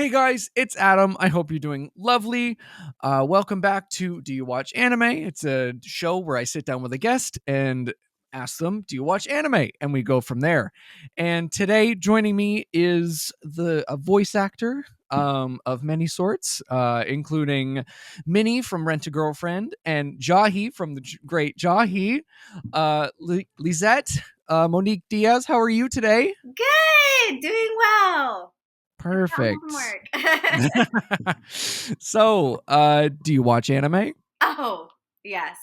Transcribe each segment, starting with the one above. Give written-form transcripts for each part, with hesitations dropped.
Hey guys, it's Adam. I hope you're doing lovely. Welcome back to Do You Watch Anime? It's a show where I sit down with a guest and ask them, Do you watch anime? And we go from there. And today, joining me is a voice actor of many sorts, including Minnie from Rent a Girlfriend and Jahi from the great Jahi. Lisette Monique Diaz, how are you today? Good, doing well. Perfect. Homework. So, do you watch anime? Oh, yes.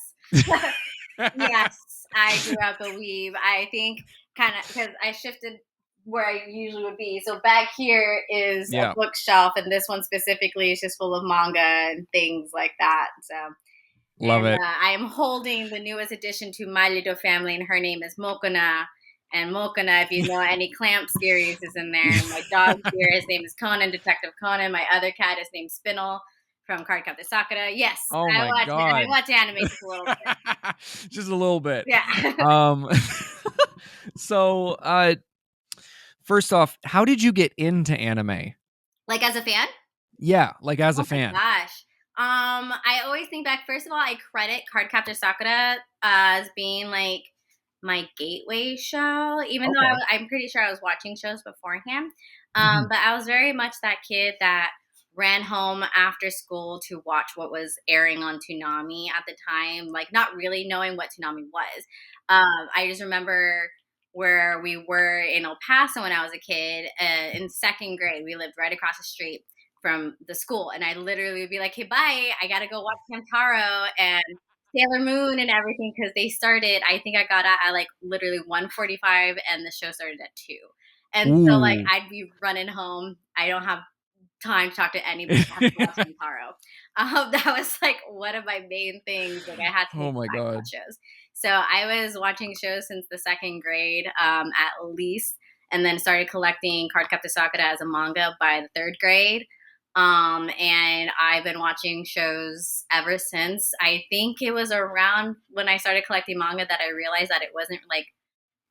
Yes, I grew up a weeb. I think kind of because I shifted where I usually would be. So back here is a Yeah, bookshelf, and this one specifically is just full of manga and things like that. So, love and it. I am holding the newest addition to My Little Family, and her name is Mokona. And Mokona, if you know any Clamp series, is in there. And my dog here, his name is Conan, Detective Conan. My other cat is named Spinel from Cardcaptor Sakura. Yes, Oh my I god. watch anime just a little bit. Just a little bit. Yeah. Um so first off, how did you get into anime? Like as a fan? Yeah, like as a Oh my fan. gosh. I always think back. First of all, I credit Cardcaptor Sakura as being like my gateway show, even though Okay. I'm pretty sure I was watching shows beforehand. Mhm. But I was very much that kid that ran home after school to watch what was airing on Toonami at the time, like not really knowing what Toonami was. I just remember where we were in El Paso when I was a kid in second grade. We lived right across the street from the school, and I literally would be like, "Hey, bye! I gotta go watch Hamtaro and Sailor Moon and everything because they started. I think I got out at like literally 1:45, and the show started at 2. And so like Ooh. I'd be running home. I don't have time to talk to anybody. I have to watch Hamtaro. That was like one of my main things. Like I had to Oh make my time to god. watch shows. So I was watching shows since the second grade, at least, and then started collecting Cardcaptor Sakura as a manga by the third grade. And I've been watching shows ever since. I think it was around when I started collecting manga that I realized that it wasn't like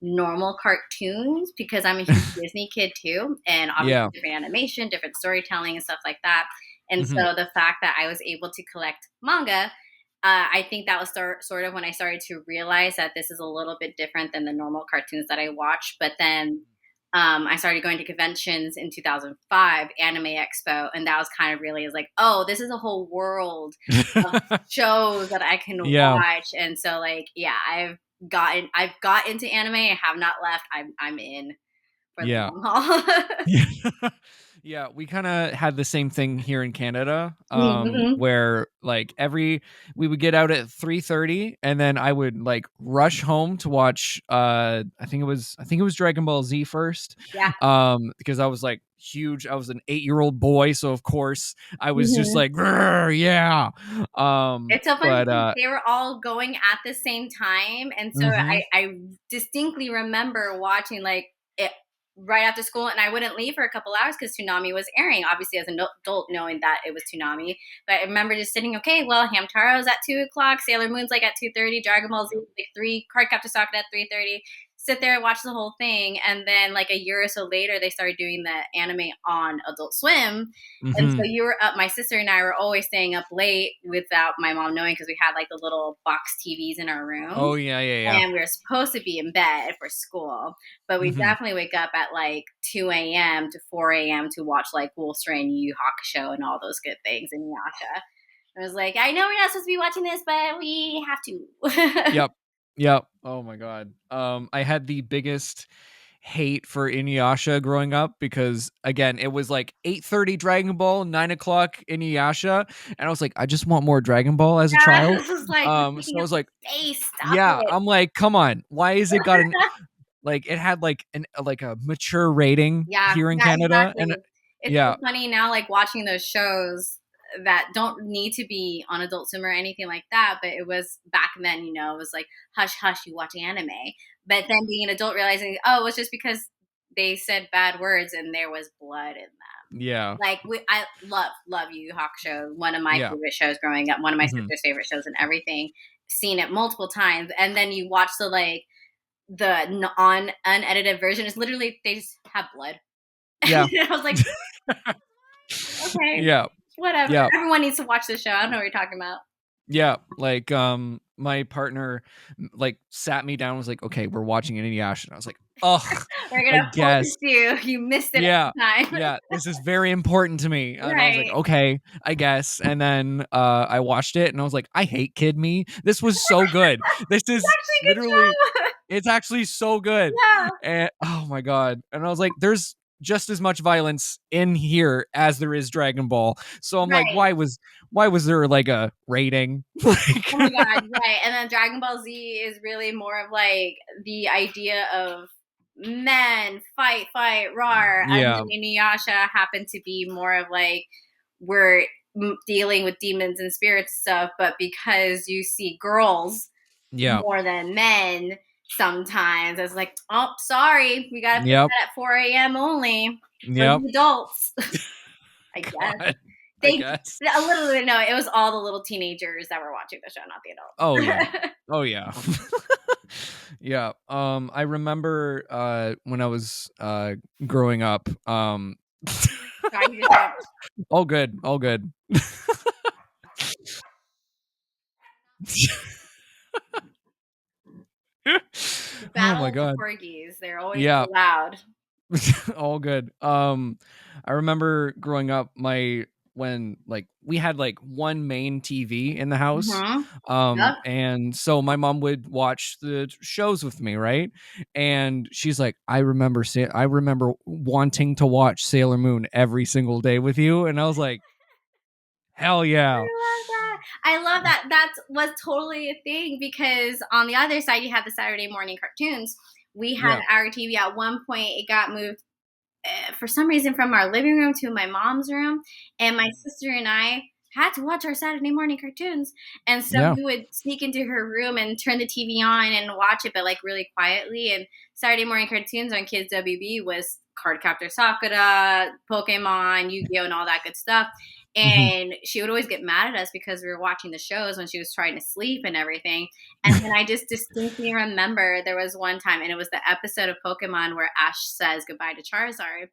normal cartoons because I'm a huge Disney kid too, and obviously Yeah. different animation, different storytelling, and stuff like that. And Mhm. so the fact that I was able to collect manga, I think that was sort of when I started to realize that this is a little bit different than the normal cartoons that I watch. But then I started going to conventions in 2005, Anime Expo, and that was kind of really is like, oh, this is a whole world of shows that I can Yeah. watch. And so like, yeah, I've got into anime. I have not left. I'm in for the Yeah. long haul. Yeah. Yeah, we kind of had the same thing here in Canada, Mm-hmm. where like we would get out at 3:30 and then I would like rush home to watch I think it was Dragon Ball Z first. Yeah. Because I was like huge. I was an 8-year-old boy, so of course I was just Mm-hmm. like, "Grr, yeah." It's so funny But because they were all going at the same time, and so mhm. I distinctly remember watching like it right after school, and I wouldn't leave for a couple hours because Toonami was airing. Obviously, as an adult, knowing that it was Toonami, but I remember just sitting. Okay, well, Hamtaro's at 2 o'clock, Sailor Moon's like at 2:30, Dragon Ball Z like 3, Cardcaptor Sakura at 3:30. Sit there and watch the whole thing, and then like a year or so later, they started doing the anime on Adult Swim, and so Mhm. you were up. My sister and I were always staying up late without my mom knowing because we had like the little box TVs in our room, Oh yeah, yeah, yeah. and we were supposed to be in bed for school. But we Mhm. definitely wake up at like 2 a.m. to 4 a.m. to watch like Wolf Strain, Yu Yu Hakusho, and all those good things in Yasha. I was like, I know we're not supposed to be watching this, but we have to. Yep. Yep. Oh my god. I had the biggest hate for Inuyasha growing up because again, it was like 8:30 Dragon Ball, 9 o'clock Inuyasha, and I was like, I just want more Dragon Ball as a Yeah, child. this is like we're So taking I up was like, space. Stop yeah, it. I'm like, come on, why is it got an like it had like a mature rating Yeah, here in yeah, Canada, and exactly. It's so yeah, funny now, like watching those shows that don't need to be on Adult Swim or anything like that. But it was back then, it was like hush hush, you watch anime. But then being an adult, realizing, oh, it was just because they said bad words and there was blood in them. yeah, Like I love Yu Yu Hakusho, one of my yeah. favorite shows growing up, one of my Mhm. sister's favorite shows, and everything. Seen it multiple times, and then you watch the on unedited version. Is literally they just have blood. Yeah. I was like, okay, Yeah. whatever. Yeah. Everyone needs to watch the show. I don't know what you're talking about. Yeah, like my partner like sat me down and was like, "Okay, we're watching Inuyasha." And I was like, "Ugh, We're I gonna force guess." you. You missed it Yeah. every time. Yeah, this is very important to me. And I was like, Right. "Okay, I guess." And then I watched it and I was like, "I hate Kid Me. This was so good. This It's is actually a good literally show. it's actually so good." Yeah. And oh my god. And I was like, "There's just as much violence in here as there is Dragon Ball." So I'm like, Right. why was there like a rating? Like Oh my god, right. And then Dragon Ball Z is really more of like the idea of men fight, fight, roar. And Yeah. then Inuyasha happened to be more of like we're dealing with demons and spirits and stuff, but because you see girls Yeah. more than men, sometimes it's like, oh, sorry, we gotta put Yep. that at 4 a.m. only for Yep. the adults. I guess. God, I They guess. a little bit no, it was all the little teenagers that were watching the show, not Oh the yeah. adults. Oh yeah. Yeah. I remember when I was growing up, Sorry, you just went, all good, all good. the Oh battle my of the god. corgis. They're always Yeah. so loud. All good. I remember growing up when like we had like one main TV in the house. Mhm. Yep. And so my mom would watch the shows with me, right? And she's like, I remember wanting to watch Sailor Moon every single day with you. And I was like, hell yeah. I love that. I love that. That was totally a thing because on the other side, you had the Saturday morning cartoons. We had Yeah. our TV at one point, it got moved for some reason from our living room to my mom's room, and my sister and I had to watch our Saturday morning cartoons, and so Yeah. we would sneak into her room and turn the TV on and watch it, but like really quietly. And Saturday morning cartoons on Kids WB was Cardcaptor Sakura, Pokemon, Yu-Gi-Oh, and all that good stuff. Mhm. And she would always get mad at us because we were watching the shows when she was trying to sleep and everything. And then I just distinctly remember there was one time, and it was the episode of Pokemon where Ash says goodbye to Charizard.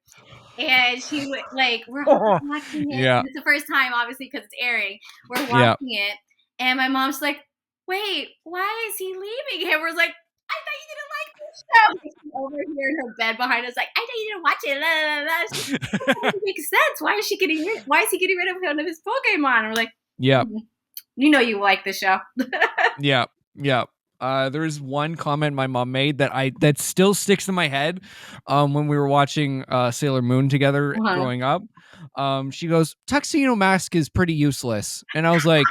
And she would like, we're watching it. Yeah. And it's the first time, obviously, because it's airing. We're Yeah. watching it, and my mom's like, "Wait, why is he leaving?" And we're like, "I thought you didn't like this show." She's over here in her bed behind us, like, "I thought you didn't watch it." La, la, la. She's like, "That doesn't make sense. Why is he getting rid of one of his Pokemon?" And we're like, Yeah. "You know you like the show." Yeah. Yeah. There's one comment my mom made that still sticks in my head. When we were watching Sailor Moon together Uh-huh. growing up, she goes, "Tuxedo Mask is pretty useless," and I was like,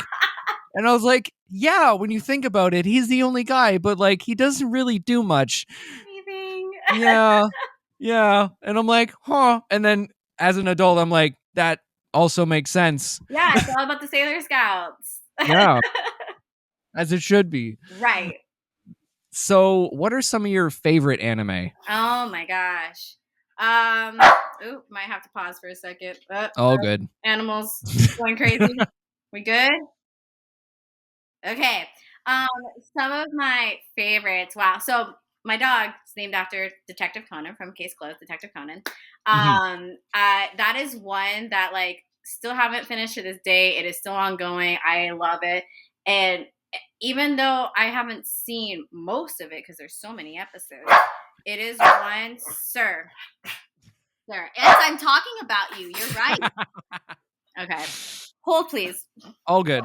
"Yeah, when you think about it, he's the only guy, but like he doesn't really do much." Anything. Yeah, yeah, and I'm like, "Huh," and then as an adult, I'm like, "That also makes sense." Yeah, it's all about the Sailor Scouts. Yeah, as it should be. Right. So, what are some of your favorite anime? Oh my gosh. Oop, might have to pause for a second. All good. Animals going crazy. We good? Okay. Um, some of my favorites. Wow. So my dog is named after Detective Conan from Case Closed, Detective Conan. Mhm. That is one that like still haven't finished to this day. It is still ongoing. I love it. And even though I haven't seen most of it because there's so many episodes, it is one, sir. Sir. Yes, I'm talking about you. You're right. Okay. Hold, please. All good.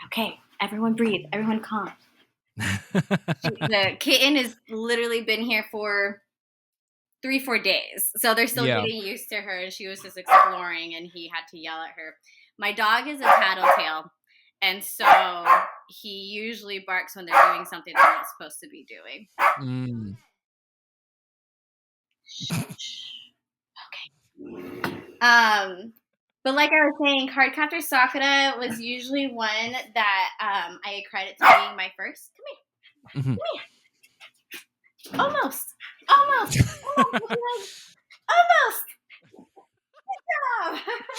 Okay. Everyone breathe. Everyone calm. The kitten has literally been here for 3-4 days. So they're still Yeah. getting used to her, and she was just exploring, and he had to yell at her. My dog is a tattletale, and so he usually barks when they're doing something they're not supposed to be doing. Mm. But like I was saying, Cardcaptor Sakura was usually one that I credit to being my first. Come here. Mhm. Come here. Almost. Almost.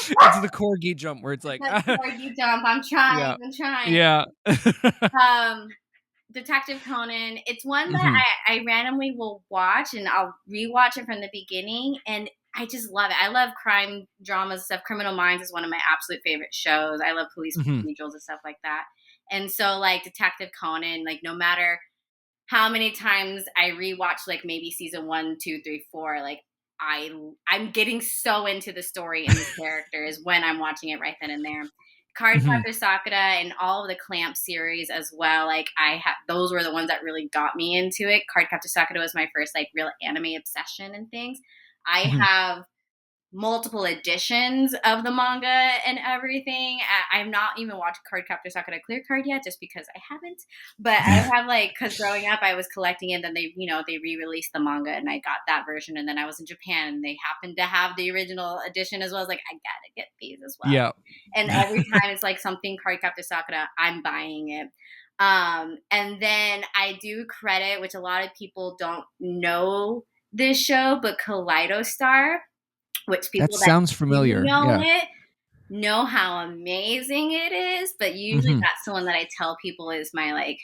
It's the corgi jump where it's like, Before you jump, I'm trying. yeah, I'm trying. yeah. Detective Conan. It's one that Mhm. I randomly will watch, and I'll rewatch it from the beginning, and I just love it. I love crime dramas stuff. Criminal Minds is one of my absolute favorite shows. I love police Hmm. procedurals and stuff like that. And so like Detective Conan, like no matter how many times I rewatch like maybe season 1, 2, 3, 4, like I I'm getting so into the story and the characters when I'm watching it right then and there. Hmm. Cardcaptor Sakura and all of the Clamp series as well. Like I have those were the ones that really got me into it. Cardcaptor Sakura was my first like real anime obsession and things. I Hmm. have multiple editions of the manga and everything. I'm not even watched Cardcaptor Sakura Clear Card yet, just because I haven't. But I have like, because growing up I was collecting it, and then they re-released the manga, and I got that version. And then I was in Japan, and they happened to have the original edition as well. I was like, I gotta get these as well. Yeah. And every time it's like something Cardcaptor Sakura, I'm buying it. And then I do credit, which a lot of people don't know this show, but Kaleido Star, which That people that sounds do familiar. know Yeah. it know how amazing it is. But usually Hmm. that's the one that I tell people is my like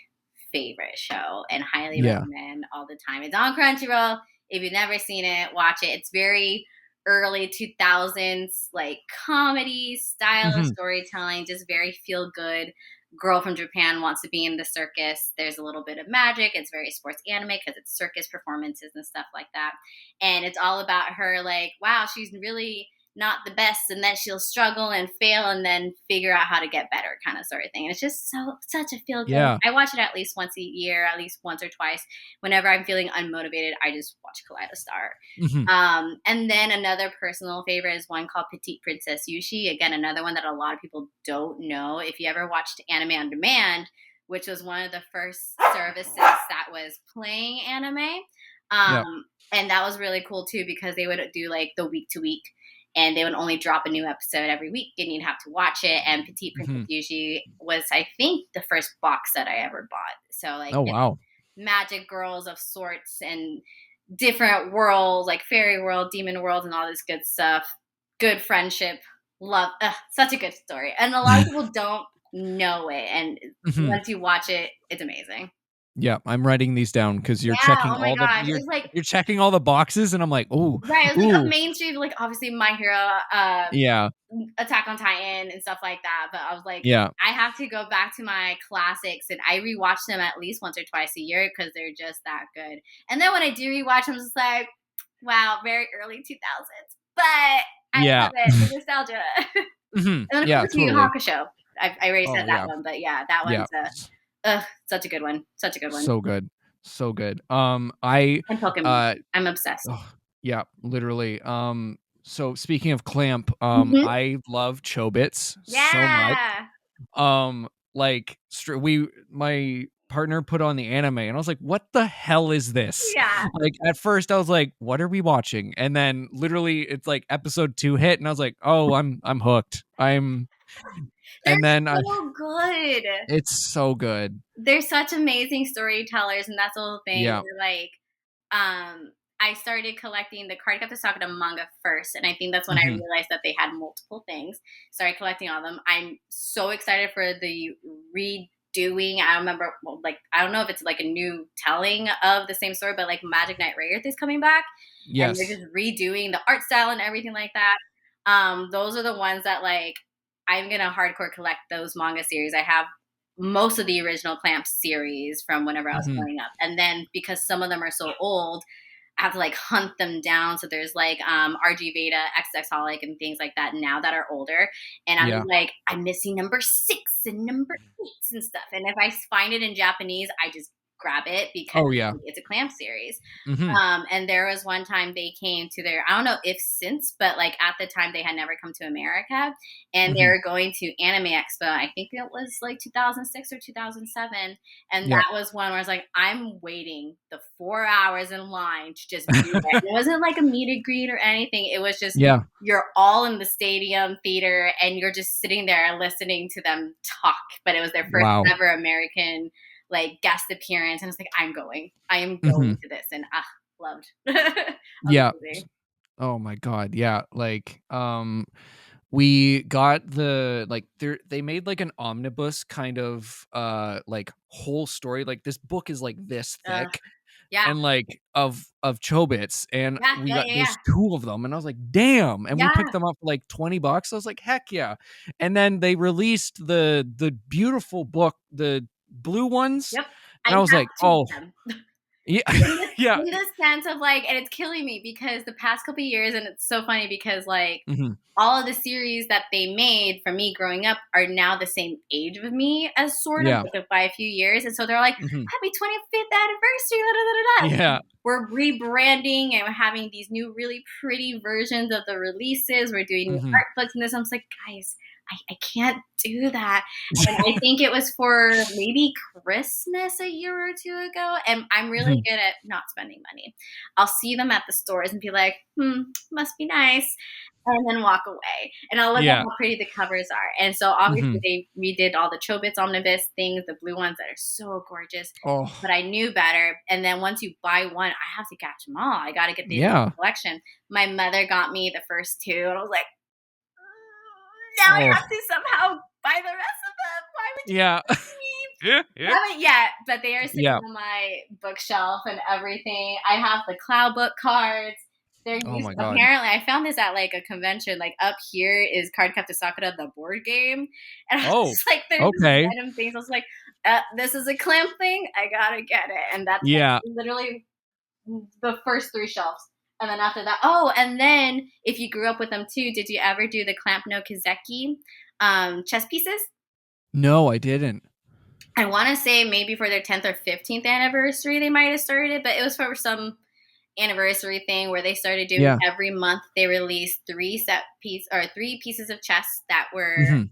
favorite show and highly Yeah. recommend all the time. It's on Crunchyroll. If you've never seen it, watch it. It's very early 2000s like comedy style of Hmm. storytelling, just very feel good. Girl from Japan wants to be in the circus. There's a little bit of magic. It's very sports anime because it's circus performances and stuff like that. And it's all about her like, wow, she's really not the best, and then she'll struggle and fail and then figure out how to get better, kind of sort of thing. And it's just such a feel good. Yeah. I watch it at least once a year, at least once or twice. Whenever I'm feeling unmotivated, I just watch Kaleido Star. Hmm. And then another personal favorite is one called Petite Princess Yushi. Again, another one that a lot of people don't know. If you ever watched Anime on Demand, which was one of the first services that was playing anime, Yeah. and that was really cool too, because they would do like the week to week, and they would only drop a new episode every week, and you'd have to watch it. And Petite Princess Hmm. Yushi was, I think, the first box set I ever bought. So like Oh, it's wow. magic girls of sorts and different worlds, like fairy world, demon world, and all this good stuff. Good friendship, love. Such a good story, and a lot of people don't know it. And Hmm. once you watch it, it's amazing. Yeah, I'm writing these down because Yeah. Oh my gosh, it's like you're checking all the boxes, and I'm like, oh, right. It was like a ooh, mainstream, like obviously My Hero, yeah, Attack on Titan, and stuff like that. But I was like, yeah, I have to go back to my classics, and I rewatch them at least once or twice a year because they're just that good. And then when I do rewatch them, it's just like, wow, very early 2000s, but I yeah. love it. The nostalgia. Hmm. And then of Yeah, course, Yu Yu totally. Hakushow. I already said Oh, that yeah, one, but yeah, that yeah. one's such a good one. Such a good one. So good, so good. I, And Pokemon. uh, I'm obsessed. oh, yeah, literally. So speaking of Clamp, Hmm. I love Chobits so much. Yeah. Like my partner put on the anime, and I was like, "What the hell is this?" Yeah. Like at first, I was like, "What are we watching?" And then literally, it's like episode 2 hit, and I was like, "Oh, I'm hooked." They're And then so good. it's so good. They're such amazing storytellers, and that's the whole thing. Yeah. Where, like, I started collecting the Cardcaptor Sakura manga first, and I think that's when I Hmm. realized that they had multiple things. Started collecting all of them. I'm so excited for the redoing. I remember, well, like, I don't know if it's like a new telling of the same story, but like Magic Knight Rayearth is coming back, and they're Yes. just redoing the art style and everything like that. Those are the ones that like I'm gonna hardcore collect those manga series. I have most of the original Clamp series from whenever I was Hmm. growing up. And then because some of them are so old, I have to like hunt them down. So there's like RG Beta, Xxholic, and things like that now that are older. And I'm Yeah. like, I'm missing number 6 and number 8 and stuff. And if I find it in Japanese, I just grab it because Oh, yeah. it's a Clamp series. Hmm. And there was one time they came to their, I don't know if since, but like at the time they had never come to America, and they Hmm. were going to Anime Expo. I think it was like 2006 or 2007. And Yeah. that was one where I was like, I'm waiting the 4 hours in line to just be there. It wasn't like a meet and greet or anything. It was just, Yeah. you're all in the stadium theater and you're just sitting there listening to them talk. But it was their first Wow. ever American like guest appearance, and I was like, I am Hmm. going to this, and loved. Yeah. Amazing. Oh my god. Yeah. Like, we got they made like an omnibus kind of like whole story. Like this book is like this Uh, thick. Yeah. and like of Chobits, and Yeah, we yeah, got yeah, yeah. there's 2 of them, and I was like, "Damn," and we picked Yeah. them up for like $20. I was like, "Heck yeah." And then they released the beautiful book, the blue ones, Yep. I and I was have like, 2 "Oh, of them. yeah." Yeah. In the sense of, like, and it's killing me because the past couple years, and it's so funny because, like, Mhm. all of the series that they made from me growing up are now the same age of me as sort of, Yeah. like, by a few years, and so they're like, Mhm. "Happy 25th anniversary, da, da, da, da, da." Yeah. We're rebranding and we're having these new really pretty versions of the releases. We're doing new Mhm. art books and this. I'm just like, guys, I can't do that. And I think it was for maybe Christmas a year or 2 ago, and I'm really Mhm. good at not spending money. I'll see them at the stores and be like, must be nice, and then walk away. And I'll look at Yeah. how pretty the covers are. And so obviously Mhm. they redid all the Chobits Omnibus things, the blue ones that are so gorgeous. Oh, But I knew better. And then once you buy one, I have to catch them all. I got to get the entire yeah. collection. My mother got me the first 2, and I was like, now I Oh, have to somehow buy the rest of them. Why would you yeah. me? Yeah, yeah. Haven't yet, but they are sitting Yeah. on my bookshelf and everything. I have the Cloud Book cards. They're Oh used. my god. Apparently, I found this at like a convention. Like up here is Card Captor Sakura, the board game, and I was Oh, just like, there's just okay. random things. I was like, this is a clamp thing. I gotta get it, and that's like Yeah. literally the first 3 shelves. And then after that, oh, and then if you grew up with them too, did you ever do the Clamp no Kizeki chess pieces? No, I didn't. I want to say maybe for their 10th or 15th anniversary, they might have started it, but it was for some anniversary thing where they started doing Yeah. every month they released 3 pieces of chess that were Mhm.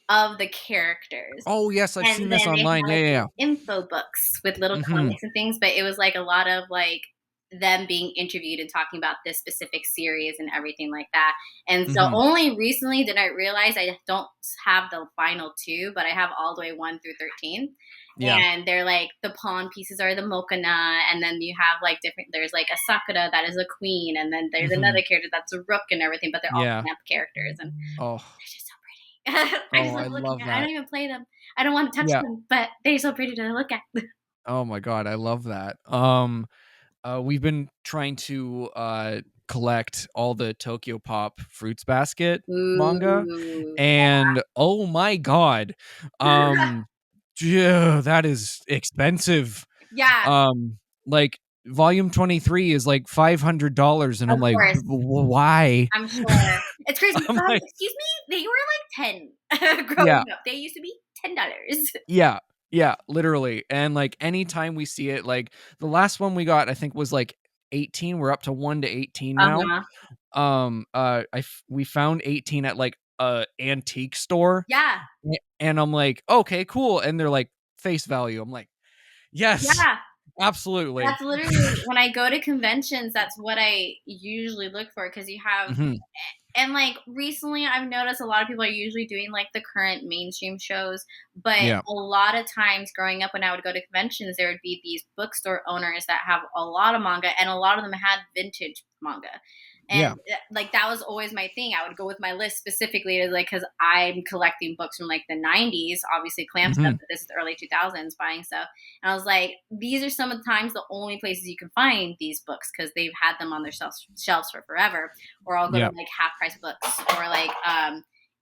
of the characters. Oh, yes, I've And seen this then they online. had Yeah, like yeah, these yeah. info books with little Mhm. comics and things, but it was like a lot of like them being interviewed and talking about this specific series and everything like that. And so Mhm. only recently did I realize I don't have the final 2, but I have all the way 1 through 13. Yeah. And they're like the pawn pieces are the Mokana, and then you have like different. There's like a Sakura that is a queen, and then there's Mhm. another character that's a rook and everything, but they're all Yeah. camp characters, and Oh. they're just so pretty. I Oh, just I love looking love at. I that. don't even play them. I don't want to touch Yeah. them, but they're so pretty to look at. Oh my god, I love that. We've been trying to collect all the Tokyo Pop Fruits Basket manga, Ooh. and oh my god, um, yeah, that is expensive. Yeah, Um, like volume 23 is like $500, and of I'm like, course. Why?" I'm sure. It's crazy. I'm like, Excuse me? They were like 10 yeah, growing up. They used to be $10. yeah, yeah, literally. And like anytime we see it, like the last one we got, I think was like 18. We're up to 1 to 18 now. Uh-huh. We found 18 at like a antique store, Yeah. and I'm like, okay, cool. And they're like face value. I'm like, yes, Yeah. absolutely. That's literally when I go to conventions, that's what I usually look for because you have Mhm. and like recently I've noticed a lot of people are usually doing like the current mainstream shows, but Yeah. a lot of times growing up when I would go to conventions, there would be these bookstore owners that have a lot of manga and a lot of them had vintage manga. And Yeah. like that was always my thing. I would go with my list specifically to like because I'm collecting books from like the 90s, obviously clamp stuff, Mhm. but this is the early 2000s buying stuff. And I was like, these are some of the times the only places you can find these books because they've had them on their shelves for forever. Or I'll go to Yeah. like half price books or like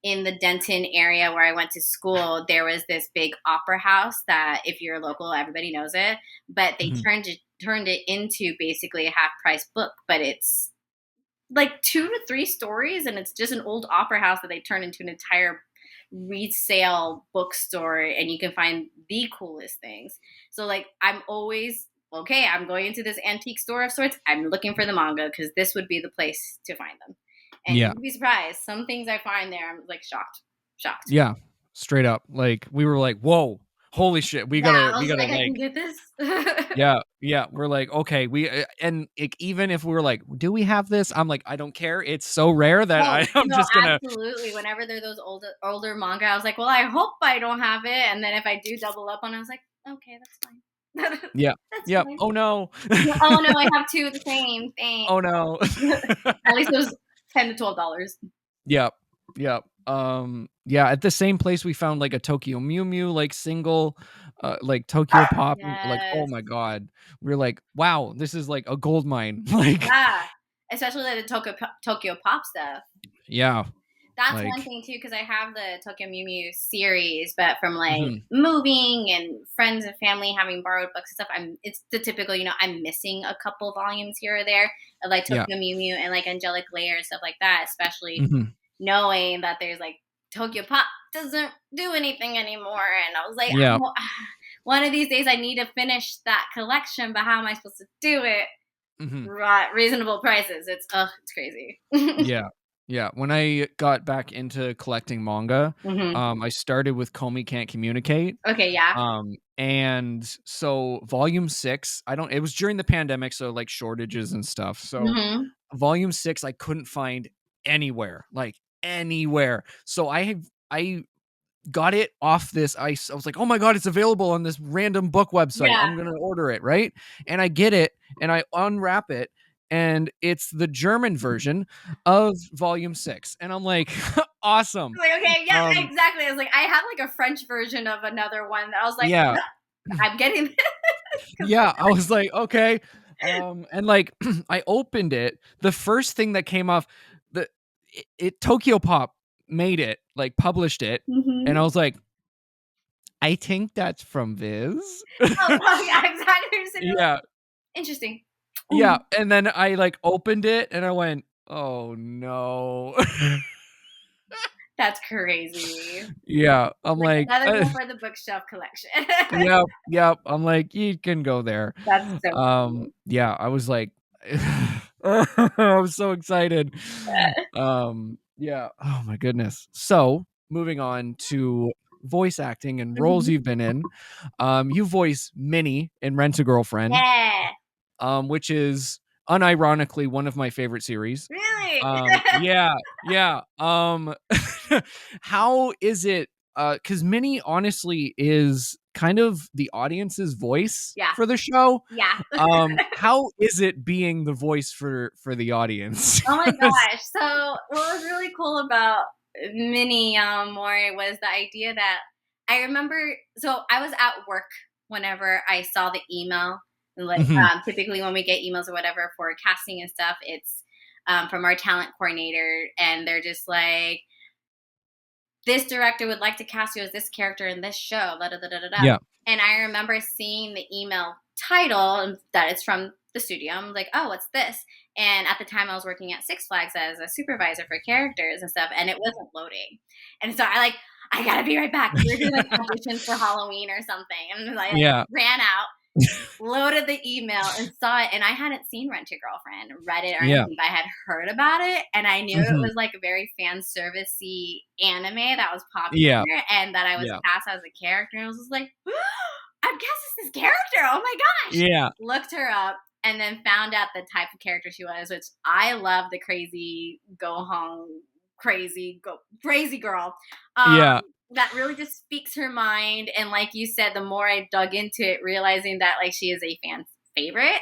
in the Denton area where I went to school, there was this big opera house that if you're local, everybody knows it. But they Mhm. turned it into basically a half price book, but it's like 2 to 3 stories, and it's just an old opera house that they turned into an entire resale bookstore, and you can find the coolest things. So like I'm always okay, I'm going into this antique store of sorts. I'm looking for the manga because this would be the place to find them. And Yeah. you'd be surprised. Some things I find there, I'm like shocked. Shocked. Yeah. Straight up. Like we were like, "Whoa. Holy shit. We Yeah, gotta I we was gotta like, I can like." get this. Yeah, yeah, we're like, "Okay, and like, even if we were like, 'Do we have this?' I'm like, I don't care. It's so rare that Oh, I'm no, just gonna." absolutely. Whenever they're those older manga, I was like, well, I hope I don't have it. And then if I do double up on it, I was like, okay, that's fine. Yeah. That's Yep. fine. "Oh, no." Oh no, I have 2 of the same thing. "Oh, no." At least it was $10 to $12. Yep, yep. Yeah, at the same place we found, like, a Tokyo Mew Mew, like, single, like Tokyo Pop, like, oh Yes. my god, we're like, wow, this is like a gold mine. Like, Yeah. Especially like the Tokyo Pop stuff. yeah, That's one like, thing too, because I have the Tokyo Mew Mew series, but from like mhm, moving and friends and family having borrowed books and stuff, it's the typical, I'm missing a couple volumes here or there of like yeah, Tokyo Mew Mew and like Angelic Layer and stuff like that, especially mhm, knowing that there's like Tokyo Pop doesn't do anything anymore. And I was like, yeah, one of these days I need to finish that collection, but how am I supposed to do it? mhm. Right, reasonable prices. It's crazy. Yeah. Yeah. When I got back into collecting manga, hmm I started with Komi Can't Communicate. Okay, yeah. And so volume 6, I don't it was during the pandemic, so like shortages and stuff. So hmm volume 6 I couldn't find anywhere, like anywhere. So I got it off this ice. I was like, "Oh my god, it's available on this random book website. Yeah. I'm going to order it," right? And I get it and I unwrap it and it's the German version of volume 6. And I'm like, "Awesome." Like, okay, yeah, Um exactly. I was like, I have like a French version of another one that I was like, yeah. I'm getting this because Yeah, I was like, "Okay." And like I opened it. The first thing that came off the it Tokyo Pop made it, like published it, and I hmm was like, "I think that's from Viz." oh yeah, exactly. You're sitting there like, Yeah. interesting. Yeah, and then I, like, opened it and I went, "Oh, no." That's crazy. Yeah, I'm Like like, another one for the bookshelf collection. Yep, yep, I'm like, "You can go there." That's so funny. Yeah, I was like I was so excited. Yeah, oh my goodness. So, moving on to voice acting and roles Mhm. you've been in, you voice Minnie in Rent a Girlfriend, Yeah. which is unironically one of my favorite series. Really? Yeah, yeah. How is it? Because Minnie honestly is kind of the audience's voice yeah. for the show. Yeah. How is it being the voice for the audience? Oh my gosh. So what was really cool about Mini Mori was the idea that I remember, so I was at work whenever I saw the email. And like Mhm. typically when we get emails or whatever for casting and stuff, it's from our talent coordinator and they're just like, this director would like to cast you as this character in this show, da da da da da. Yeah, And I remember seeing the email title and that it's from the studio. I'm like, oh, what's this? And at the time, I was working at Six Flags as a supervisor for characters and stuff, and it wasn't loading. And so I gotta be right back. We were doing like auditions for Halloween or something, and I yeah, ran out, loaded the email and saw it, and I hadn't seen Rent a Girlfriend, read it or yeah. anything, but I had heard about it, and I knew it Mhm. was like a very fan servicey anime that was Yeah, popular, and that I was yeah, cast as a character, and I was just like, I'm cast as this character. Oh my gosh! yeah, Looked her up, and then found out the type of character she was, which I love the crazy go home, crazy girl. Um, yeah, that really just speaks her mind. And like you said, the more I dug into it, realizing that like she is a fan favorite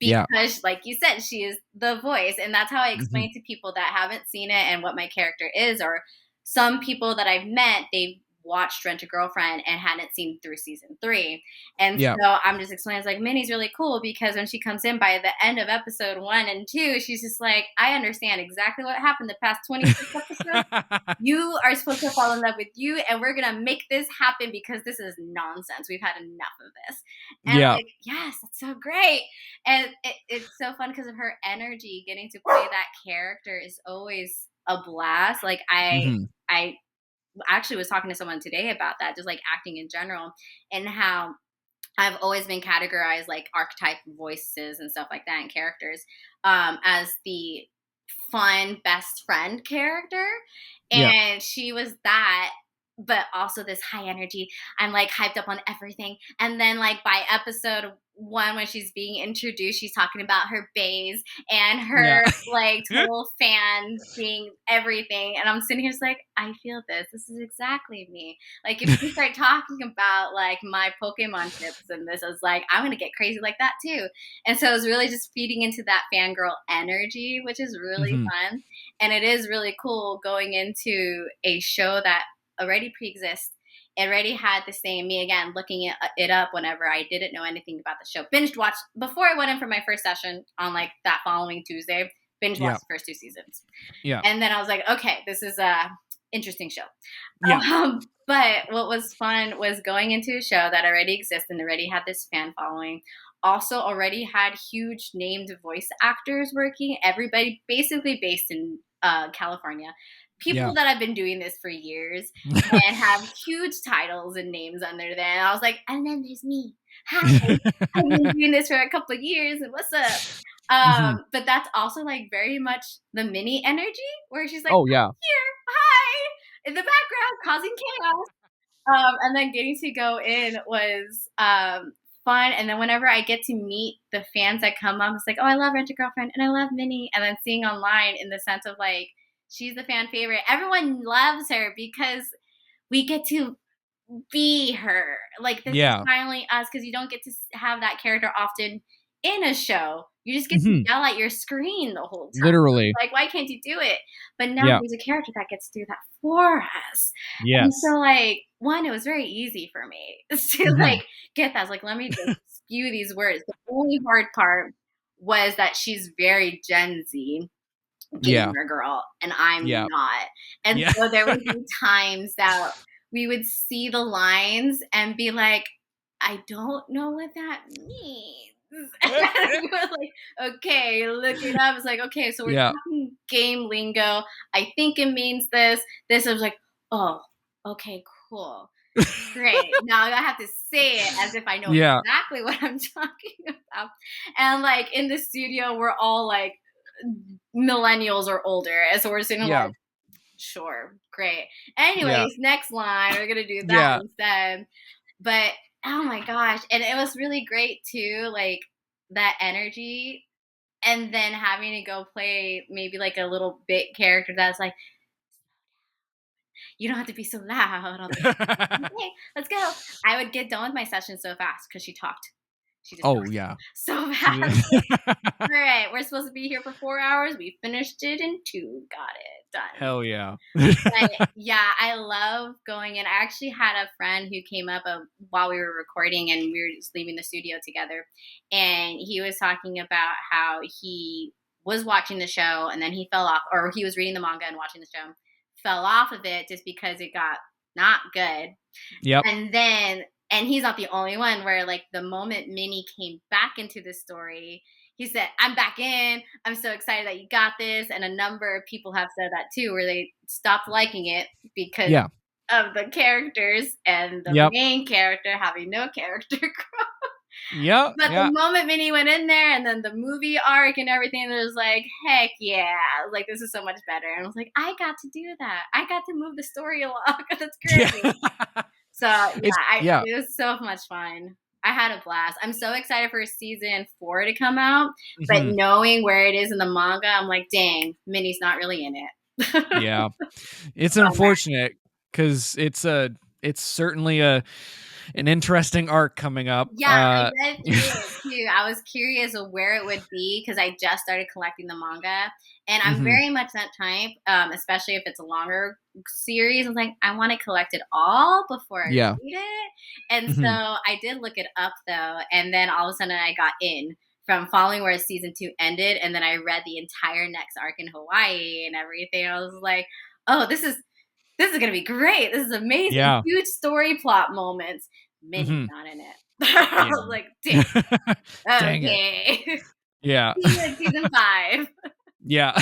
yeah. because, like you said, she is the voice. And that's how I Mhm. explain to people that haven't seen it and what my character is, or some people that I've met, they've watched Rent a Girlfriend and hadn't seen through season 3. And Yeah. so I'm just explaining, it's like Minnie's really cool because when she comes in by the end of episode 1 and 2, she's just like, I understand exactly what happened the past 26 episodes. You are supposed to fall in love with you, and we're gonna make this happen because this is nonsense. We've had enough of this. And I'm Yeah. like, yes, that's so great. And it's so fun because of her energy. Getting to play that character is always a blast. Like Mhm. I actually was talking to someone today about that, just like acting in general, and how I've always been categorized like archetype voices and stuff like that and characters as the fun best friend character. Yeah. And she was that, but also this high energy. I'm like hyped up on everything. And then like by episode 1, when she's being introduced, she's talking about her bays and Yeah. her like total fan being everything. And I'm sitting here just like, I feel this. This is exactly me. Like if you start talking about like my Pokemon tips and this, I was like, I'm gonna get crazy like that too. And so it was really just feeding into that fangirl energy, which is really Mhm. fun. And it is really cool going into a show that already pre-exists already had the same, me again, looking it up whenever I didn't know anything about the show. Binge watched before I went in for my first session on like that following Tuesday. Binge Yeah. watched the first 2 seasons. Yeah. And then I was like, okay, this is a interesting show. Yeah. But what was fun was going into a show that already exists and already had this fan following. Also, already had huge named voice actors working. Everybody basically based in California. People Yeah. that have been doing this for years and have huge titles and names under there. And I was like, and then there's me. Hi, I've been doing this for a couple of years. And what's up? Mhm. But that's also like very much the mini energy where she's like, Oh yeah. here, hi, in the background, causing chaos. And then getting to go in was fun. And then whenever I get to meet the fans that come up, it's like, oh, I love Rent a Girlfriend and I love Minnie. And then seeing online in the sense of like, she's the fan favorite. Everyone loves her because we get to be her. Like, this is Yeah. finally us because you don't get to have that character often in a show. You just get to Mhm. yell at your screen the whole time. Literally. Like, why can't you do it? But now Yeah. there's a character that gets to do that for us. And Yes. so, like, one, it was very easy for me to Mhm. like get that. I was like, let me just spew these words. The only hard part was that she's very Gen Z Yeah. gamer girl, and I'm Yeah. not. And Yeah. so there would be times that we would see the lines and be like, I don't know what that means. And we were like, okay, look it up. It's like, okay, so we're Yeah. talking game lingo. I think it means this. This I was like, oh, okay, cool. Great. Now I have to say it as if I know Yeah. exactly what I'm talking about. And like in the studio, we're all like millennials or older. And so we're sitting Yeah. like, sure, great. Anyways, next line, we're gonna do that Yeah. instead. But oh my gosh. And it was really great too, like that energy. And then having to go play maybe like a little bit character that's like, you don't have to be so loud. I'm like, okay, let's go. I would get done with my session so fast because she talked. She just Oh talked yeah. so She- fast. All right, we're supposed to be here for 4 hours. We finished it in 2. Got it done. Hell yeah. But yeah, I love going in. I actually had a friend who came up while we were recording and we were just leaving the studio together. And he was talking about how he was watching the show and then he fell off, or he was reading the manga and watching the show, fell off of it just because it got not good. Yep. And he's not the only one where like the moment Minnie came back into the story, he said, I'm back in. I'm so excited that you got this. And a number of people have said that too, where they stopped liking it because Yeah. of the characters and the Yep. main character having no character growth. Yeah. But Yeah. the moment Minnie went in there and then the movie arc and everything, it was like, heck yeah. Like, this is so much better. And I was like, I got to do that. I got to move the story along. That's great. Yeah. So, Yeah. it was so much fun. I had a blast. I'm so excited for season 4 to come out. But Mhm. knowing where it is in the manga, I'm like, dang, Minnie's not really in it. Yeah. It's Bummer. unfortunate because it's certainly an interesting arc coming up. Yeah, I read through it too. I was curious of where it would be because I just started collecting the manga, and I'm Mhm. very much that type, especially if it's a longer series. I'm like, I want to collect it all before I Yeah. read it, and Mhm. so I did look it up though, and then all of a sudden I got in from following where season 2 ended, and then I read the entire next arc in Hawaii and everything. I was like, oh, this is gonna be great. This is amazing. Yeah. Huge story plot moments. Minnie's Mhm. not in it. I was like, dang, Dang it. okay. Yeah. See you in season 5. Yeah.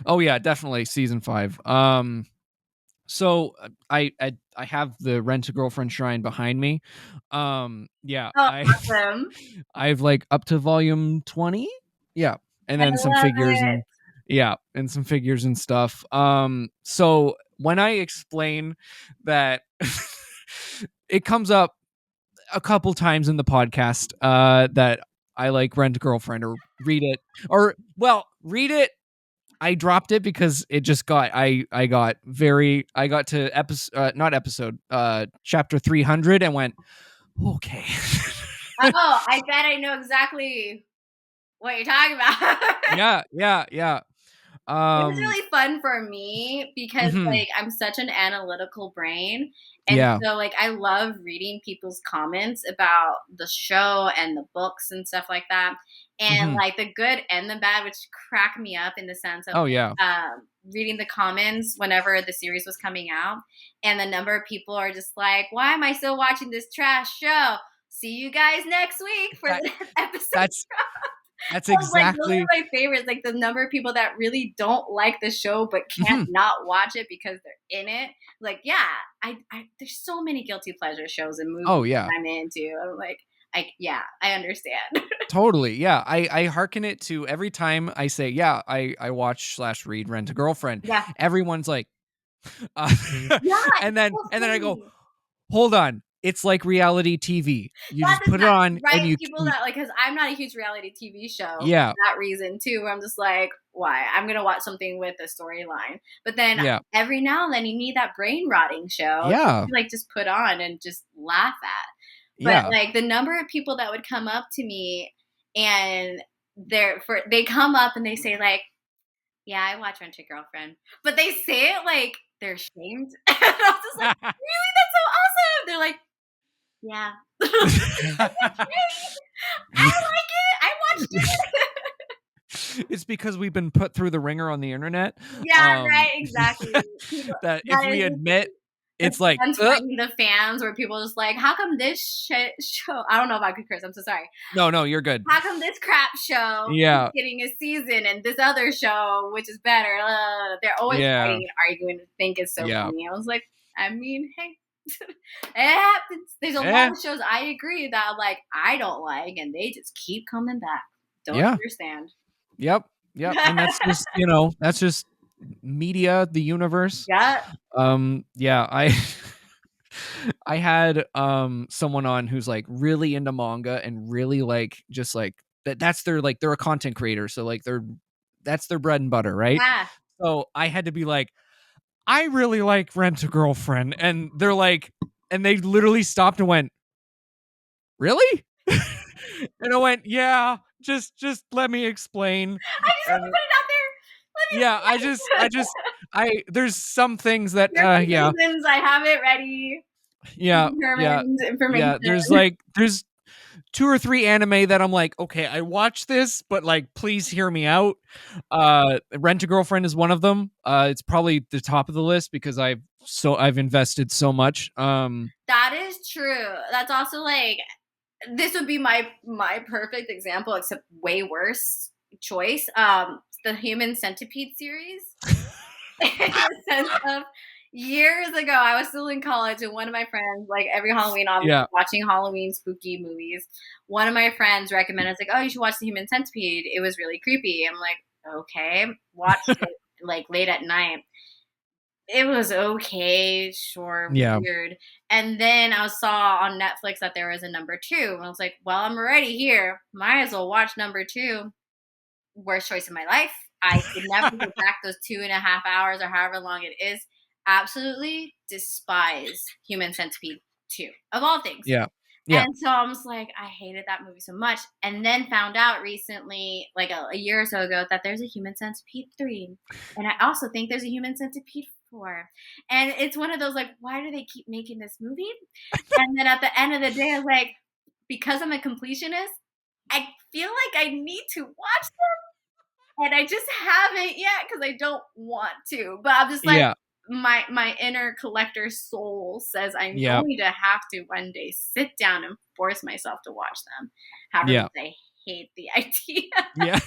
Oh yeah, definitely season 5. So I have the Rent a Girlfriend shrine behind me. Yeah, Oh, awesome. I've like up to volume 20. Yeah. And I then some love figures it. and and some figures and stuff. So when I explain that it comes up a couple times in the podcast that I like Rent a Girlfriend or read it, or well, read it. I dropped it because it just got I got to chapter 300 and went, okay. Oh, I bet I know exactly what you're talking about. Yeah. It was Um, really fun for me because, mhm, like, I'm such an analytical brain, and yeah, so, like, I love reading people's comments about the show and the books and stuff like that, and, mhm. like, the good and the bad, which crack me up in the sense of, Oh, yeah. reading the comments whenever the series was coming out, and the number of people are just like, "Why am I still watching this trash show? See you guys next week for That the next episode." that's that's I was like, those exactly are my favorites, like, the number of people that really don't like the show, but can't mhm. not watch it because they're in it. Like, yeah, I there's so many guilty pleasure shows and Oh, movies yeah. that I'm into. I'm like, yeah, I understand. Totally, yeah. I hearken it to every time I say, "Yeah, I watch/read Rent a Girlfriend." Yeah. Everyone's like, uh, Yeah, it's so and then I go, funny. "Hold on. It's like reality TV. You just That does put it not on and right, you people you." that like, because 'cause I'm not a huge reality TV show for Yeah, that reason too, where I'm just like, "Why? I'm gonna watch something with a storyline." But then yeah, every now and then you need that brain rotting show just yeah, to, like, just put on and just laugh at. But, yeah. like, the number of people that would come up to me and they come up and they say, like, "Yeah, I watch Rent a Girlfriend." But they say it like they're ashamed. And I was just like, "Really? That's so awesome." They're like, "Yeah." I like it. I watched it. It's because we've been put through the ringer on the internet, Yeah, right, exactly. People that if that we is admit the it's like, fans fighting the fans where people just like, "How come this shit show" I don't know if I could curse, I'm so sorry. No, no, you're good. "How come this crap show keeps Yeah, getting a season and this other show, which is better?" They're always yeah, fighting and arguing and think it's so yeah. funny. I was like, I mean, hey, it happens. There's a lot Eh, of shows I agree that, like, I don't like, and they just keep coming back. Don't yeah, understand. yep, yep, and that's just, that's just media, the universe. Yeah. Yeah, I I had, someone on who's, like, really into manga and really, like, just, like, that's their, like, they're a content creator, so, like, that's their bread and butter, right? Yeah. So, I had to be like, "I really like Rent a Girlfriend," and they're like and they literally stopped and went, "Really?" And I went, "Yeah, just let me explain." I just want to And put it out there. Let me yeah, I explain. just I there's some things that, Here are my yeah, reasons. I have it ready. yeah, yeah, Determined yeah, information. there's 2 or 3 anime that I'm like, "Okay, I watched this, but, like, please hear me out." Rent a Girlfriend is one of them. It's probably the top of the list because I've invested so much. That is true. That's also like this would be my perfect example, except way worse choice. The Human Centipede series. In the sense of years ago, I was still in college, and one of my friends, like every Halloween, obviously Yeah, watching Halloween spooky movies. One of my friends recommended, it's like, "Oh, you should watch The Human Centipede. It was really creepy." I'm like, "Okay." Watched it like late at night. It was okay, sure, yeah, weird. And then I saw on Netflix that there was a number two, and I was like, "Well, I'm already here. Might as well watch number two." Worst choice of my life. I could never go back those 2.5 hours or however long it is. Absolutely despise Human Centipede 2, of all things. yeah, yeah, And so I was like, I hated that movie so much. And then found out recently, like a year or so ago, that there's a Human Centipede 3. And I also think there's a Human Centipede 4. And it's one of those, like, why do they keep making this movie? And then at the end of the day, I was like, because I'm a completionist, I feel like I need to watch and I just haven't yet because I don't want to. But I'm just like yeah, my inner collector soul says I'm yeah, going to have to one day sit down and force myself to watch them. However yeah, much I hate the idea. yeah,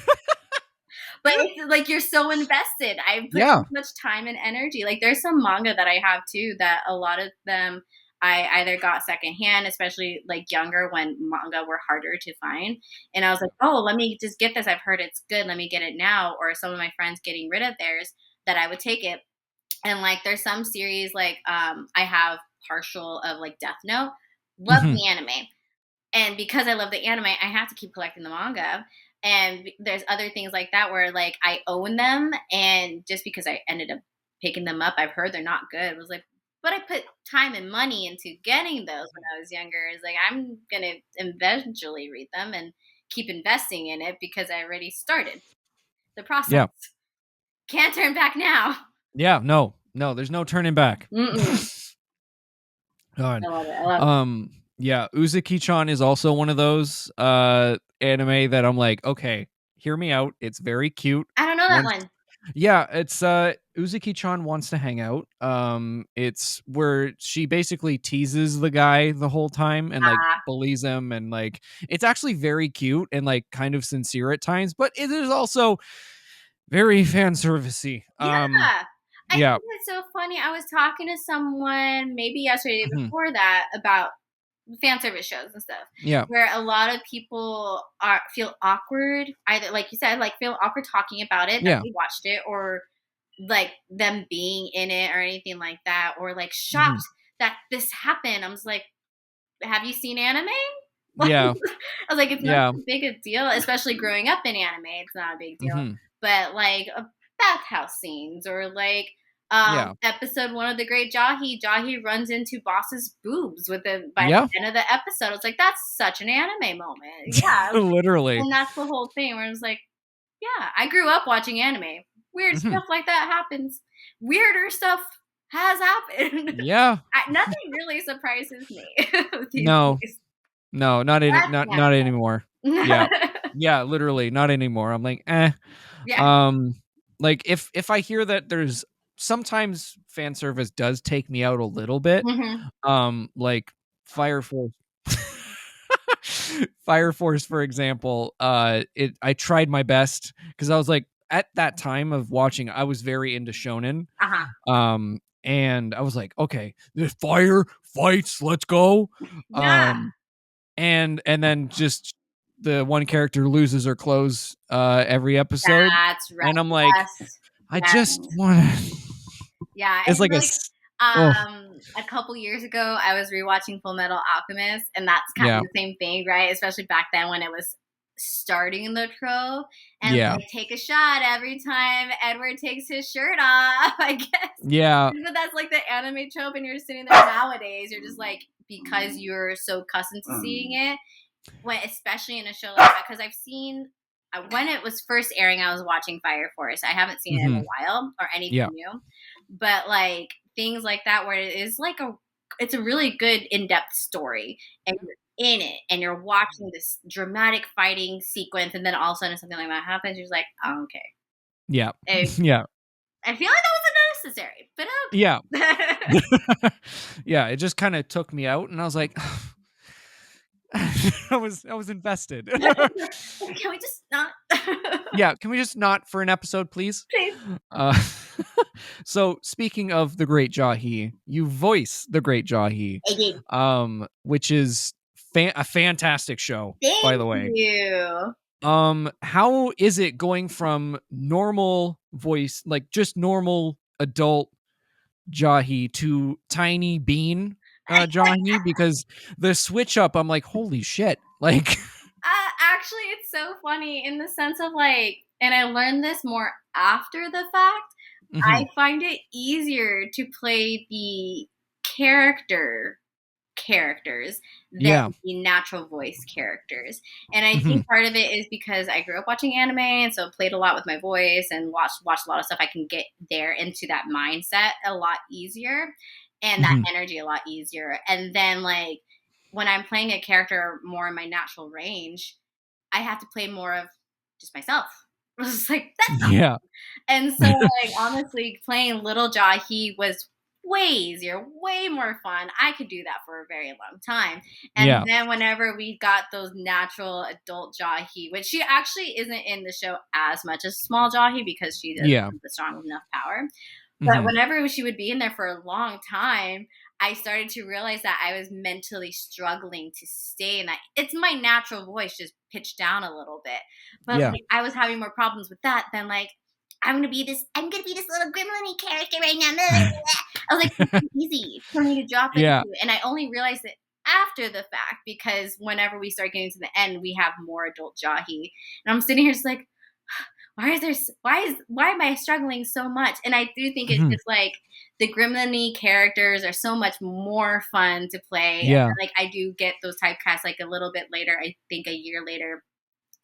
But it's like you're so invested. I put yeah, so much time and energy. Like there's some manga that I have too that a lot of them I either got secondhand, especially like younger when manga were harder to find. And I was like, oh, let me just get this. I've heard it's good. Let me get it now. Or some of my friends getting rid of theirs that I would take it. And like there's some series like I have partial of like Death Note. Love mhm, the anime. And because I love the anime, I have to keep collecting the manga. And there's other things like that where like I own them, and just because I ended up picking them up, I've heard they're not good. It was like, but I put time and money into getting those when I was younger. It's like I'm gonna eventually read them and keep investing in it because I already started the process. yeah. Can't turn back now. Yeah, no, there's no turning back. Mm-mm. God. I love it. I love it. Yeah, Uzuki-chan is also one of those anime that I'm like, okay, hear me out. It's very cute. I don't know that Once one. Yeah, it's Uzuki-chan wants to hang out. It's where she basically teases the guy the whole time and like Ah, bullies him, and like it's actually very cute and like kind of sincere at times, but it is also very fan servicey. yeah. I Yeah. think it's so funny. I was talking to someone maybe yesterday Mhm. before that about fan service shows and stuff, Yeah. where a lot of people feel awkward, either like you said, like feel awkward talking about it that Yeah. they watched it, or like them being in it or anything like that, or like shocked Mhm. that this happened. I was like, have you seen anime? Like, Yeah. I was like, it's not Yeah. a big a deal, especially growing up in anime. It's not a big deal. Mhm. But like bathhouse scenes, or like Yeah. episode one of the Great Jahi runs into boss's boobs by Yeah. the end of the episode. It's like that's such an anime moment. Yeah, Literally. and that's the whole thing where it's like, yeah, I grew up watching anime. Weird Mhm. stuff like that happens. Weirder stuff has happened. Yeah. Nothing really surprises me these No. days. No, That's not anymore. Yeah. anime. Yeah, literally, not anymore. I'm like, "Eh." Yeah. Um, like, if I hear that there's sometimes fan service does take me out a little bit, Mhm. like Fire Force Fire Force, for example, I tried my best because I was like, at that time of watching, I was very into shonen. Uh-huh. And I was like, "Okay, the fire fights, let's go." Yeah. Um and then just the one character loses her clothes every episode, That's right. and I'm like, Yes. I Yes. just want to Yeah, it's and like like, oh a couple years ago, I was rewatching Full Metal Alchemist, and that's kind yeah, of the same thing, right? Especially back then when it was starting the trope, and yeah, like take a shot every time Edward takes his shirt off, I guess. yeah, But that's like the anime trope, and you're sitting there nowadays, you're just like, because you're so accustomed to seeing it, when especially in a show like that, because I've seen when it was first airing, I was watching Fire Force. I haven't seen it in hmm, a while or anything yeah, new, but like things like that where it is like it's a really good in-depth story, and you're in it and you're watching this dramatic fighting sequence, and then all of a sudden something like that happens. You're just like, oh, okay. yeah, I, yeah, I feel like that wasn't necessary, but yeah, okay. yeah. It just kind of took me out, and I was like, I was invested. Can we just not? Yeah, can we just not for an episode, please? Please. Uh, so speaking of the Great Jahi, you voice the Great Jahi, I did. which is a fantastic show, by Thank the way. you. How is it going from normal voice, like just normal adult Jahi, to tiny bean Jahi? Because the switch up, I'm like, holy shit! Like, Actually, it's so funny in the sense of like, and I learned this more after the fact. I mhm, find it easier to play the character characters than yeah, the natural voice characters. And I mhm, think part of it is because I grew up watching anime, and so played a lot with my voice and watched a lot of stuff. I can get there into that mindset a lot easier, and that mhm, energy a lot easier. And then like when I'm playing a character more in my natural range, I have to play more of just myself. I was like, that's not. yeah, And so, like, honestly, playing Little Jahi was way easier, way more fun. I could do that for a very long time. And yeah, then whenever we got those natural adult Jahi, which she actually isn't in the show as much as small Jahi because she doesn't yeah, have the strong enough power. But mhm, whenever she would be in there for a long time, I started to realize that I was mentally struggling to stay in that. It's my natural voice just pitched down a little bit. But yeah, like I was having more problems with that than like I'm gonna be this little gremlin character right now. I was like, it's too easy for me to drop into. yeah, And I only realized it after the fact because whenever we start getting to the end, we have more adult Jahi. And I'm sitting here just like, why am I struggling so much? And I do think it's mhm, just like the gremlin characters are so much more fun to play. And yeah, like I do get those typecasts like a little bit later, I think a year later,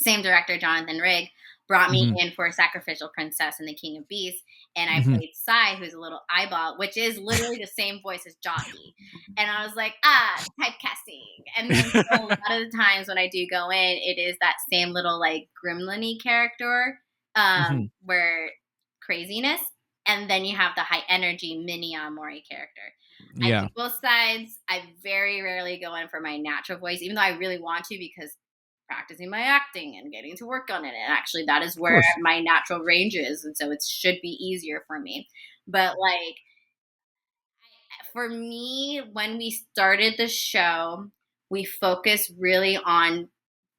same director, Jonathan Rigg, brought me Mhm. in for Sacrificial Princess and the King of Beasts, and I Mhm. played Sai, who's a little eyeball, which is literally the same voice as Jahi. And I was like, typecasting. And then so a lot of the times when I do go in, it is that same little like gremlin-y character, Mhm. where craziness, and then you have the high energy mini Mori character. I do Yeah. both sides. I very rarely go in for my natural voice, even though I really want to, because practicing my acting and getting to work on it. And actually, that is Of where course. my natural range is. And so it should be easier for me. But like, for me, when we started the show, we focused really on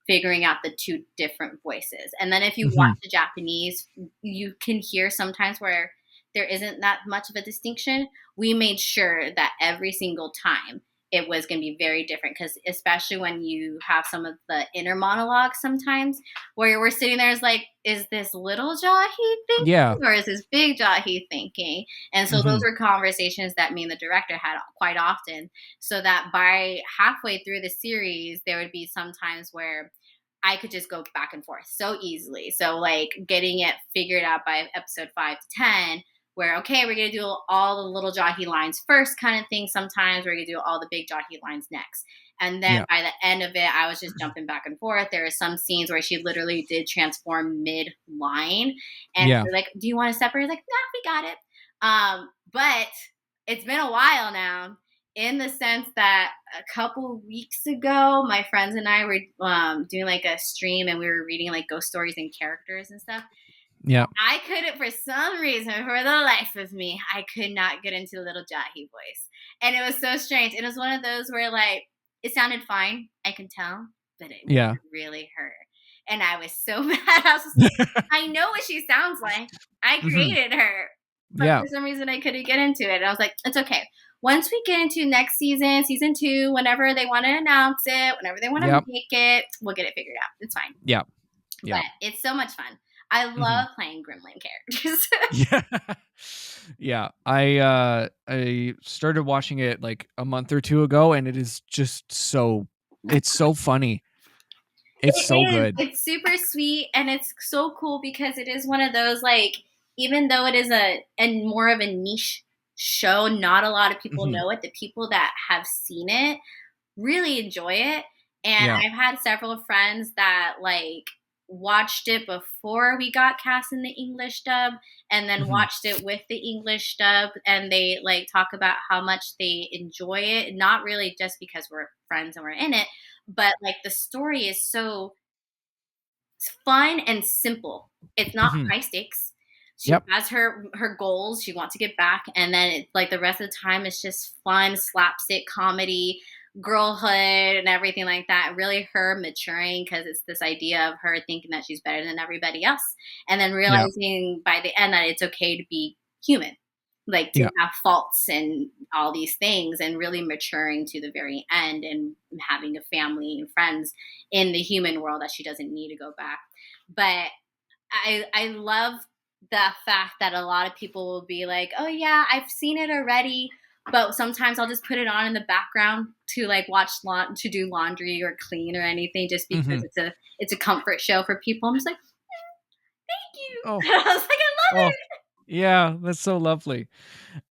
figuring out the two different voices. And then if you watch Mhm. the Japanese, you can hear sometimes where there isn't that much of a distinction. We made sure that every single time it was going to be very different, because especially when you have some of the inner monologues sometimes where we're sitting there, is like, is this little Jahi thinking Yeah. or is this big Jahi thinking? And so those Mhm. were conversations that me and the director had quite often, so that by halfway through the series there would be some times where I could just go back and forth so easily. So like getting it figured out by episode 5 to 10, where okay, we're gonna do all the little Jahi lines first, kind of thing. Sometimes we're gonna do all the big Jahi lines next. And then Yeah. by the end of it, I was just jumping back and forth. There are some scenes where she literally did transform mid line, and Yeah. we're like, "Do you want to separate?" Like, "No, we got it." But it's been a while now, in the sense that a couple weeks ago, my friends and I were doing like a stream, and we were reading like ghost stories and characters and stuff. Yeah. I couldn't, for some reason, for the life of me, I could not get into Little Jahi voice. And it was so strange. It was one of those where, like, it sounded fine, I can tell, but it Yeah. wasn't really her. And I was so mad. I was just like, I know what she sounds like. I Mhm. created her. But Yeah. for some reason, I couldn't get into it. And I was like, it's okay. Once we get into next season, season 2, whenever they want to announce it, whenever they want to Yep. make it, we'll get it figured out. It's fine. Yeah. But Yeah. it's so much fun. I Mhm. love playing gremlin characters. Yeah. Yeah. I started watching it like a month or two ago, and it is just so it's so funny. It's It so is. good. It's super sweet, and it's so cool because it is one of those, like, even though it is a more of a niche show, not a lot of people Mhm. know it. The people that have seen it really enjoy it. And Yeah. I've had several friends that like watched it before we got cast in the English dub, and then Mhm. watched it with the English dub, and they like talk about how much they enjoy it, not really just because we're friends and we're in it, but like the story is so fun and simple. It's not Mhm. high stakes. She Yep. has her goals. She wants to get back, and then it's like the rest of the time it's just fun slapstick comedy, girlhood, and everything like that. Really, her maturing, because it's this idea of her thinking that she's better than everybody else, and then Yeah. realizing by the end that it's okay to be human, like to Yeah. have faults and all these things, and really maturing to the very end, and having a family and friends in the human world that she doesn't need to go back. But I love the fact that a lot of people will be like, "Oh yeah, I've seen it already," but sometimes I'll just put it on in the background to like watch to do laundry or clean or anything, just because Mhm. it's a comfort show for people. I'm just like, thank you. Oh. I was like, I love Oh. it. Yeah, that's so lovely.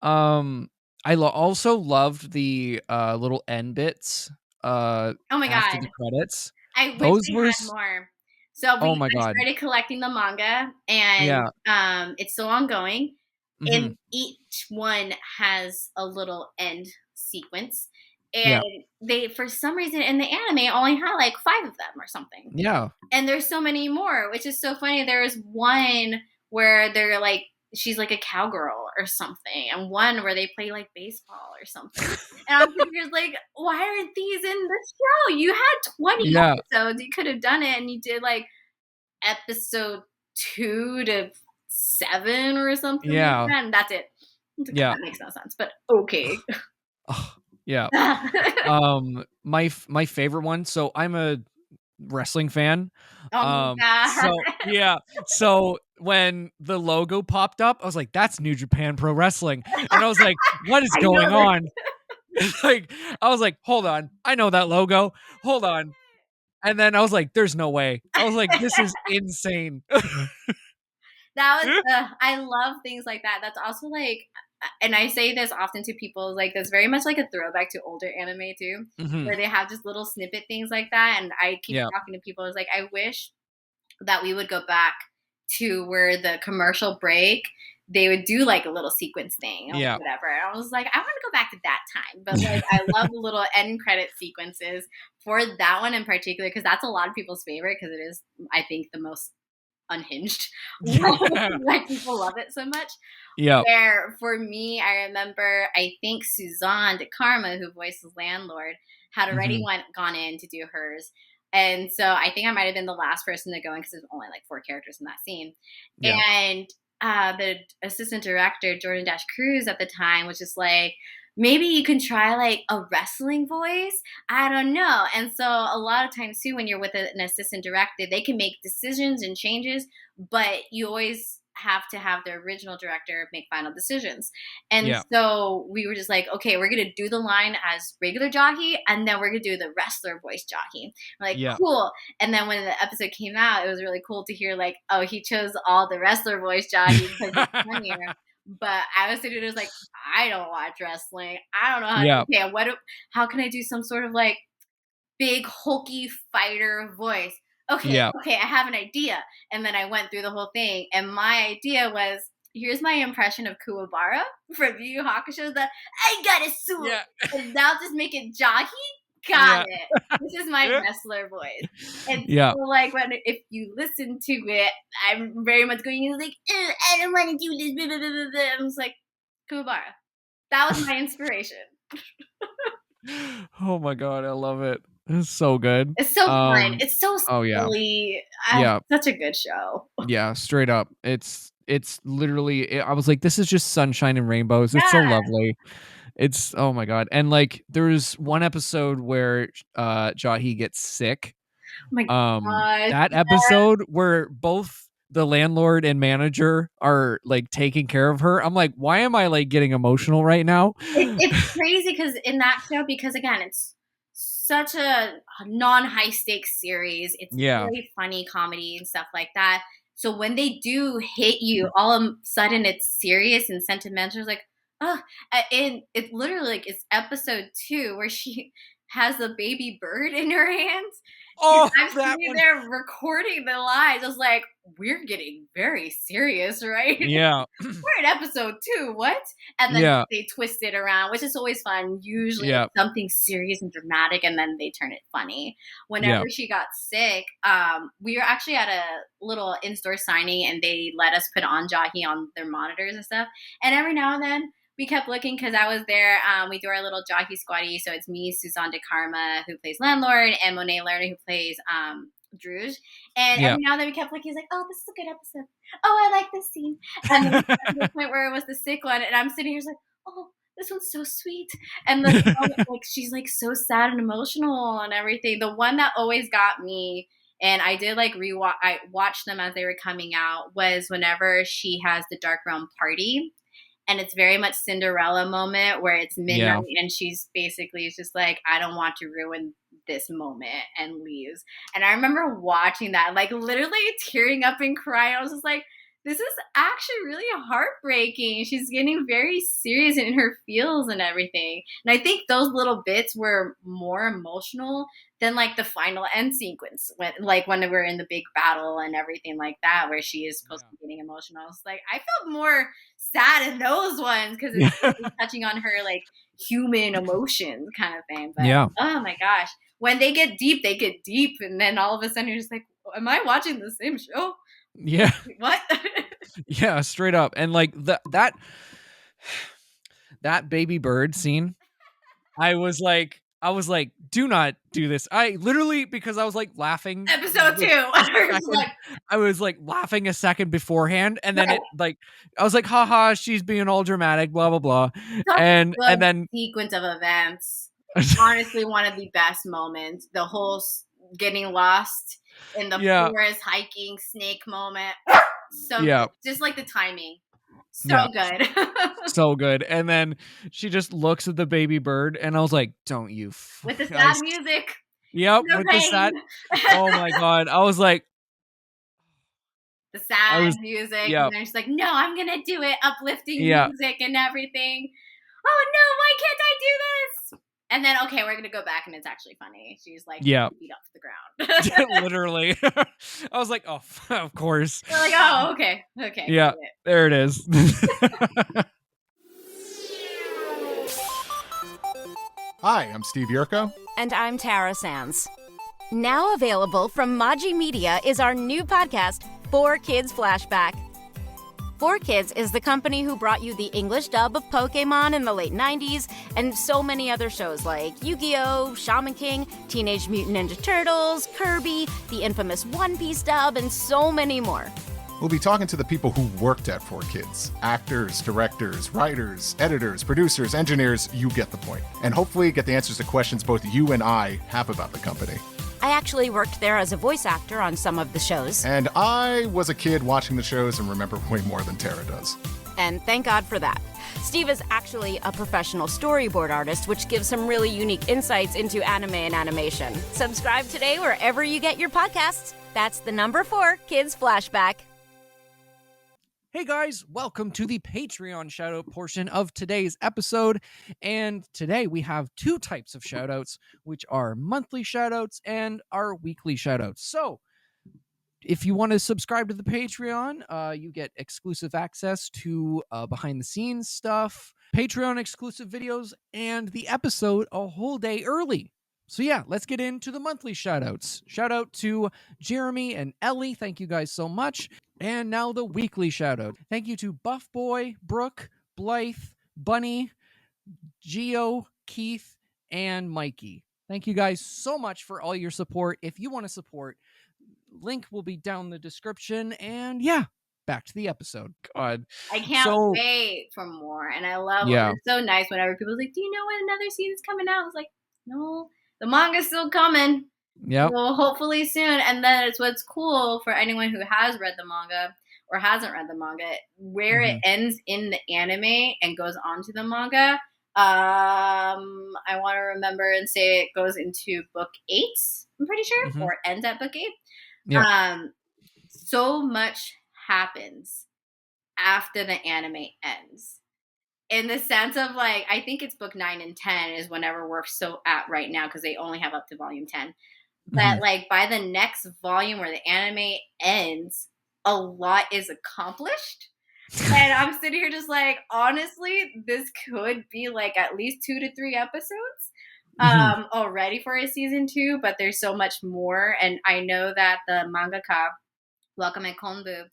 I also loved the little end bits Oh my after the god, credits. I wish Those they were had more. So oh my I god. started collecting the manga, and Yeah. it's still ongoing. Mhm. And each one has a little end sequence. And Yeah. they, for some reason, in the anime, only had like 5 of them or something. Yeah. And there's so many more, which is so funny. There is one where they're like, she's like a cowgirl or something, and one where they play like baseball or something. And I'm just like, why aren't these in the show? You had 20 Yeah. episodes. You could have done it, and you did like episode 2 to 7 or something like Yeah. that, and that's it. Yeah. That makes no sense, but okay. Ugh, yeah. My favorite one, so I'm a wrestling fan. Oh my god. So yeah, so when the logo popped up, I was like, "That's New Japan Pro Wrestling," and I was like, "What is I know going this. on?" Like, I was like, "Hold on, I know that logo. Hold on." And then I was like, there's no way. I was like, this is insane. That was I love things like that. That's also like, and I say this often to people, like that's very much like a throwback to older anime too, Hmm. where they have just little snippet things like that. And I keep Yeah. talking to people, it's like I wish that we would go back to where the commercial break, they would do like a little sequence thing or Yeah. whatever. And I was like, I want to go back to that time. But like, I love the little end credit sequences for that one in particular because that's a lot of people's favorite because it is, I think, the most unhinged. Yeah. Like people love it so much. Yeah. Where for me, I remember I think Suzanne de Karma, who voices Landlord, had already Hmm. gone in to do hers. And so I think I might have been the last person to go in because there's only like 4 characters in that scene. Yeah. And the assistant director, Jordan Dash Cruz, at the time was just like, maybe you can try like a wrestling voice. I don't know. And so a lot of times too, when you're with an assistant director, they can make decisions and changes, but you always have to have the original director make final decisions. And Yeah. so we were just like, okay, we're gonna do the line as regular jockey, and then we're gonna do the wrestler voice jockey. We're like, Yeah. cool. And then when the episode came out, it was really cool to hear like, oh, he chose all the wrestler voice jockey because it's funnier. But I was sitting there like, I don't watch wrestling. I don't know how to Yeah. okay, how can I do some sort of like big hulky fighter voice? Okay, Yeah. okay, I have an idea. And then I went through the whole thing, and my idea was here's my impression of Kuwabara from Yu Yu Hakusho. The I got a suit, Yeah. and now just make it jockey. Got Yeah. it. This is my wrestler voice. And Yeah. so, like, when if you listen to it, I'm very much going like, I don't want to do this. Blah, blah, blah, blah, blah. I was like, Kuwabara. That was my inspiration. Oh my god, I love it. It's so good. It's so fun. It's so Oh yeah. silly. Yeah. Such a good show. Yeah, straight up. It's literally I was like, this is just sunshine and rainbows. It's so Yeah. lovely. It's oh my god. And like there's one episode where Jahi gets sick. Oh my gosh. That episode where both the landlord and manager are like taking care of her. I'm like, why am I like getting emotional right now? It's crazy because in that show, because again, it's such a non-high stakes series. It's Yeah. very funny comedy and stuff like that. So when they do hit you, all of a sudden it's serious and sentimental. It's like, oh, and it literally like it's episode 2 where she has the baby bird in her hands. And Oh, I'm that sitting one. there recording the lines. I was like, we're getting very serious, right? Yeah. We're in episode 2, what? And then Yeah. they twist it around, which is always fun. Usually Yeah. it's something serious and dramatic, and then they turn it funny. Yeah. Whenever she got sick, we were actually at a little in-store signing, and they let us put on Jahi on their monitors and stuff. And every now and then, we kept looking because I was there. We do our little Jahi squaddy. So it's me, Suzanne de Karma, who plays Landlord, and Monet Lerner, who plays Druge. And Yeah. every now and then we kept looking. He's like, oh, this is a good episode. Oh, I like this scene. And then we got to the point where it was the sick one, and I'm sitting here like, oh, this one's so sweet. And the like she's like so sad and emotional and everything. The one that always got me, and I did like rewatch. I watched them as they were coming out. Was whenever she has the Dark Realm party. And it's very much Cinderella moment where it's midnight Yeah. and she's basically just like, I don't want to ruin this moment and leaves. And I remember watching that, like literally tearing up and crying. I was just like, this is actually really heartbreaking. She's getting very serious in her feels and everything. And I think those little bits were more emotional than like the final end sequence when we're in the big battle and everything like that, where she is supposed to be getting emotional. It's like I felt more sad in those ones because it's really touching on her like human emotions kind of thing. But Yeah. oh my gosh, when they get deep, and then all of a sudden you're just like, am I watching the same show? Yeah. What? Yeah, straight up. And like that baby bird scene, I was like, do not do this. I literally because I was like laughing. Episode 2. I was like laughing a second beforehand, and then Right. it like I was like, haha, she's being all dramatic, blah blah blah. Such And a good then sequence of events. Honestly, one of the best moments. The whole getting lost in the Yeah. forest, hiking, snake moment. So Yeah. good. Just like the timing. So Yeah. good. So good. And then she just looks at the baby bird, and I was like, don't you With the sad music. Yep, The with the sad. rain. Oh my god. I was like, The I sad was music, and yeah. then she's like, "No, I'm gonna do it." Uplifting Yeah. music and everything. Oh no, why can't I do this? And then okay, we're gonna go back, and it's actually funny. She's like Yeah. beat up to the ground. Literally. I was like, "Oh, of course." We're like, oh, okay, okay, Yeah. got it. There it is. Hi, I'm Steve Yurko. And I'm Tara Sands. Now available from Maji Media is our new podcast, 4Kids Flashback. 4Kids is the company who brought you the English dub of Pokemon in the late 90s and so many other shows like Yu-Gi-Oh!, Shaman King, Teenage Mutant Ninja Turtles, Kirby, the infamous One Piece dub, and so many more. We'll be talking to the people who worked at 4Kids. Actors, directors, writers, editors, producers, engineers, you get the point. And hopefully get the answers to questions both you and I have about the company. I actually worked there as a voice actor on some of the shows. And I was a kid watching the shows and remember way more than Tara does. And thank God for that. Steve is actually a professional storyboard artist, which gives some really unique insights into anime and animation. Subscribe today wherever you get your podcasts. That's the number 4 Kids Flashback. Hey guys, welcome to the Patreon shoutout portion of today's episode. And today we have two types of shoutouts, which are monthly shoutouts and our weekly shoutouts. So if you want to subscribe to the Patreon, you get exclusive access to behind the scenes stuff, Patreon exclusive videos, and the episode a whole day early. So yeah, let's get into the monthly shoutouts. Shout out to Jeremy and Ellie. Thank you guys so much. And now the weekly shoutout. Thank you to Buff Boy, Brooke, Blythe, Bunny, Geo, Keith, and Mikey. Thank you guys so much for all your support. If you want to support, link will be down in the description. And yeah, back to the episode. God. I can't wait for more. And I love it. It's so nice whenever people's like, do you know when another season's coming out? It's like, no, the manga's still coming. Yeah. Well, hopefully soon. And then it's what's cool for anyone who has read the manga or hasn't read the manga, where it ends in the anime and goes on to the manga. I want to remember and say it goes into book 8, I'm pretty sure, or ends at book 8. Yeah. So much happens after the anime ends. In the sense of like, I think it's book 9 and 10 is whenever we're so at right now because they only have up to volume 10. But like by the next volume where the anime ends, a lot is accomplished. And I'm sitting here just like, honestly, this could be like at least 2 to 3 episodes already for a season 2, but there's so much more. And I know that the mangaka, Wakame Konbu,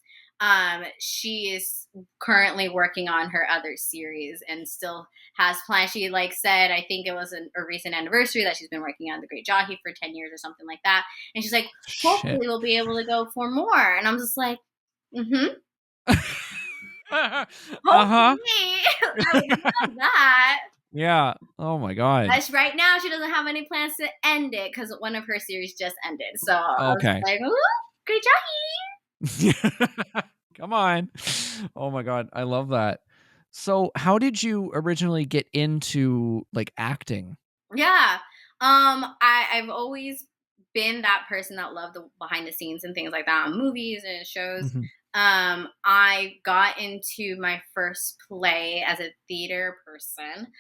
she is currently working on her other series and still has plans. She like said, I think it was a recent anniversary that she's been working on The Great Jahi for 10 years or something like that. And she's like, hopefully we'll be able to go for more. And I'm just like, hopefully. I would love that. Yeah. Oh my God. But right now she doesn't have any plans to end it because one of her series just ended. So I was like, ooh, Great Jahi. Come on. Oh my God. I love that. So how did you originally get into like acting? Yeah. I've always been that person that loved the behind the scenes and things like that on movies and shows. I got into my first play as a theater person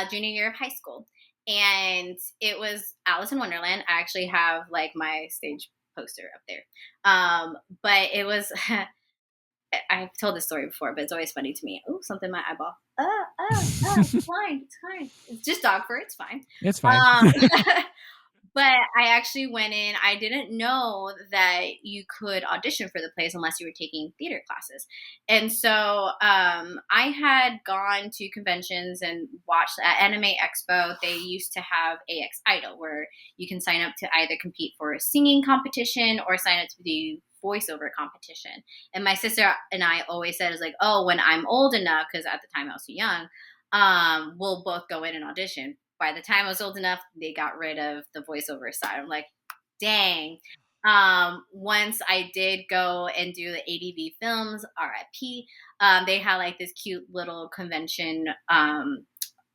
junior year of high school. And it was Alice in Wonderland. I actually have like my stage poster up there. But it was I've told this story before, but it's always funny to me. Oh, something in my eyeball. It's fine. It's fine. It's just dog fur. It's fine. It's fine. But I actually went in. I didn't know that you could audition for the plays unless you were taking theater classes. And so I had gone to conventions and watched at Anime Expo. They used to have AX Idol, where you can sign up to either compete for a singing competition or sign up to do voiceover competition. And my sister and I always said, is like, oh, when I'm old enough, because at the time I was too young, we'll both go in and audition. By the time I was old enough, they got rid of the voiceover side. I'm like, dang. Once I did go and do the ADV Films, RIP, they had like this cute little convention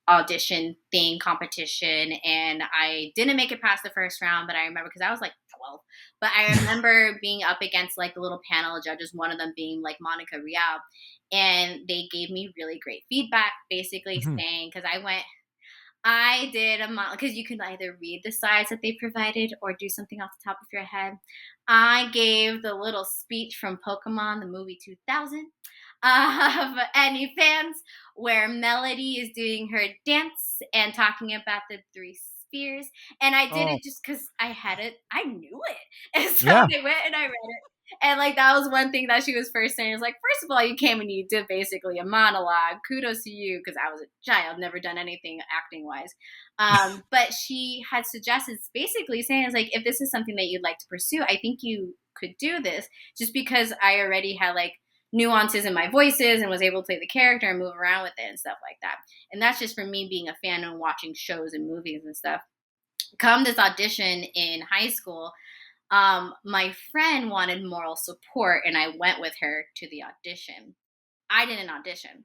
audition thing competition, and I didn't make it past the first round, but I remember because I was like 12, but I remember being up against like the little panel of judges, one of them being like Monica Rial, and they gave me really great feedback, basically saying, because I did a model, because you can either read the slides that they provided or do something off the top of your head. I gave the little speech from Pokemon, the movie 2000, of Any Fans, where Melody is doing her dance and talking about the three spheres. And I did it just because I had it. I knew it. And so I went and I read it. And like that was one thing that she was first saying. It was like, first of all, you came and you did basically a monologue. Kudos to you, because I was a child, never done anything acting wise. But she had suggested basically saying, it's like, if this is something that you'd like to pursue, I think you could do this, just because I already had like nuances in my voices and was able to play the character and move around with it and stuff like that. And that's just for me being a fan and watching shows and movies and stuff. Come this audition in high school, my friend wanted moral support, and I went with her to the audition. I didn't audition.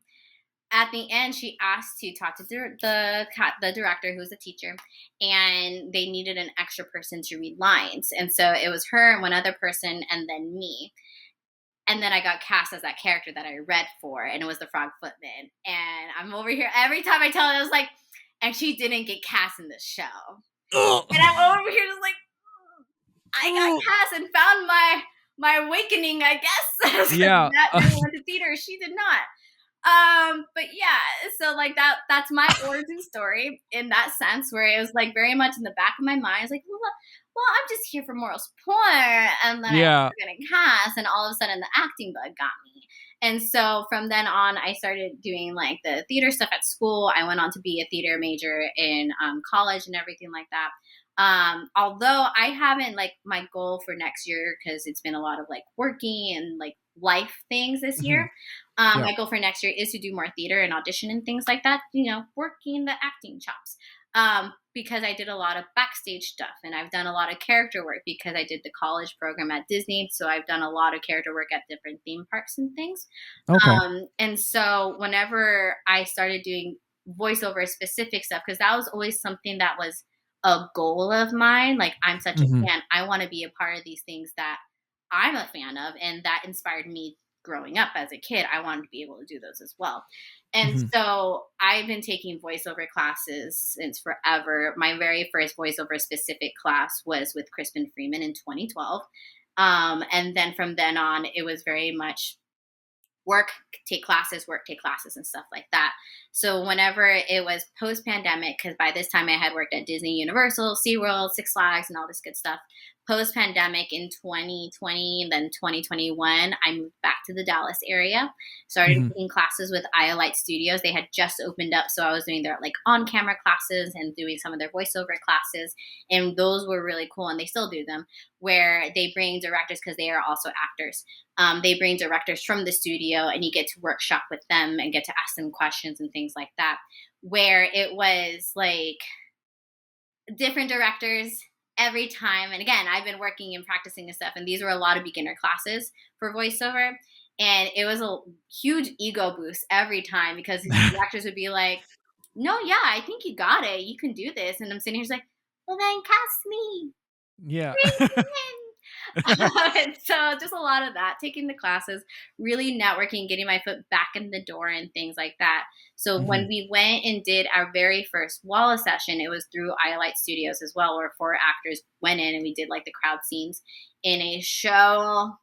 At the end, she asked to talk to the director, who's a teacher, and they needed an extra person to read lines. And so it was her and one other person, and then me. And then I got cast as that character that I read for, and it was the Frog Footman. And I'm over here, every time I tell her, I was like, and she didn't get cast in this show. And I'm over here just like, I got cast and found my awakening, I guess. Yeah. That never went to theater. She did not. But yeah, so like that's my origin story in that sense, where it was like very much in the back of my mind. I was like, well, I'm just here for moral support. And then I was getting cast, and all of a sudden the acting bug got me. And so from then on, I started doing like the theater stuff at school. I went on to be a theater major in college and everything like that. Although I haven't, like, my goal for next year, because it's been a lot of like working and like life things this year. My goal for next year is to do more theater and audition and things like that, working the acting chops. Because I did a lot of backstage stuff, and I've done a lot of character work because I did the college program at Disney. So I've done a lot of character work at different theme parks and things. And so whenever I started doing voiceover specific stuff, because that was always something that was a goal of mine. Like, I'm such a fan. I want to be a part of these things that I'm a fan of, and that inspired me growing up as a kid. I wanted to be able to do those as well. And so I've been taking voiceover classes since forever. My very first voiceover specific class was with Crispin Freeman in 2012. And then from then on, it was very much work, take classes, and stuff like that. So whenever it was post-pandemic, because by this time I had worked at Disney, Universal, SeaWorld, Six Flags, and all this good stuff. Post-pandemic in 2020, then 2021, I moved back to the Dallas area, started taking classes with Iolite Studios. They had just opened up, so I was doing their like on-camera classes and doing some of their voiceover classes, and those were really cool, and they still do them, where they bring directors, because they are also actors. They bring directors from the studio, and you get to workshop with them and get to ask them questions and things like that, where it was like different directors every time. And again, I've been working and practicing and stuff, and these were a lot of beginner classes for voiceover, and it was a huge ego boost every time, because the directors would be like, no, yeah, I think you got it, you can do this. And I'm sitting here like, well, then cast me. Yeah. And so just a lot of that, taking the classes, really networking, getting my foot back in the door and things like that. So when we went and did our very first Walla session, it was through Iolite Studios as well, where 4 actors went in and we did like the crowd scenes in a show.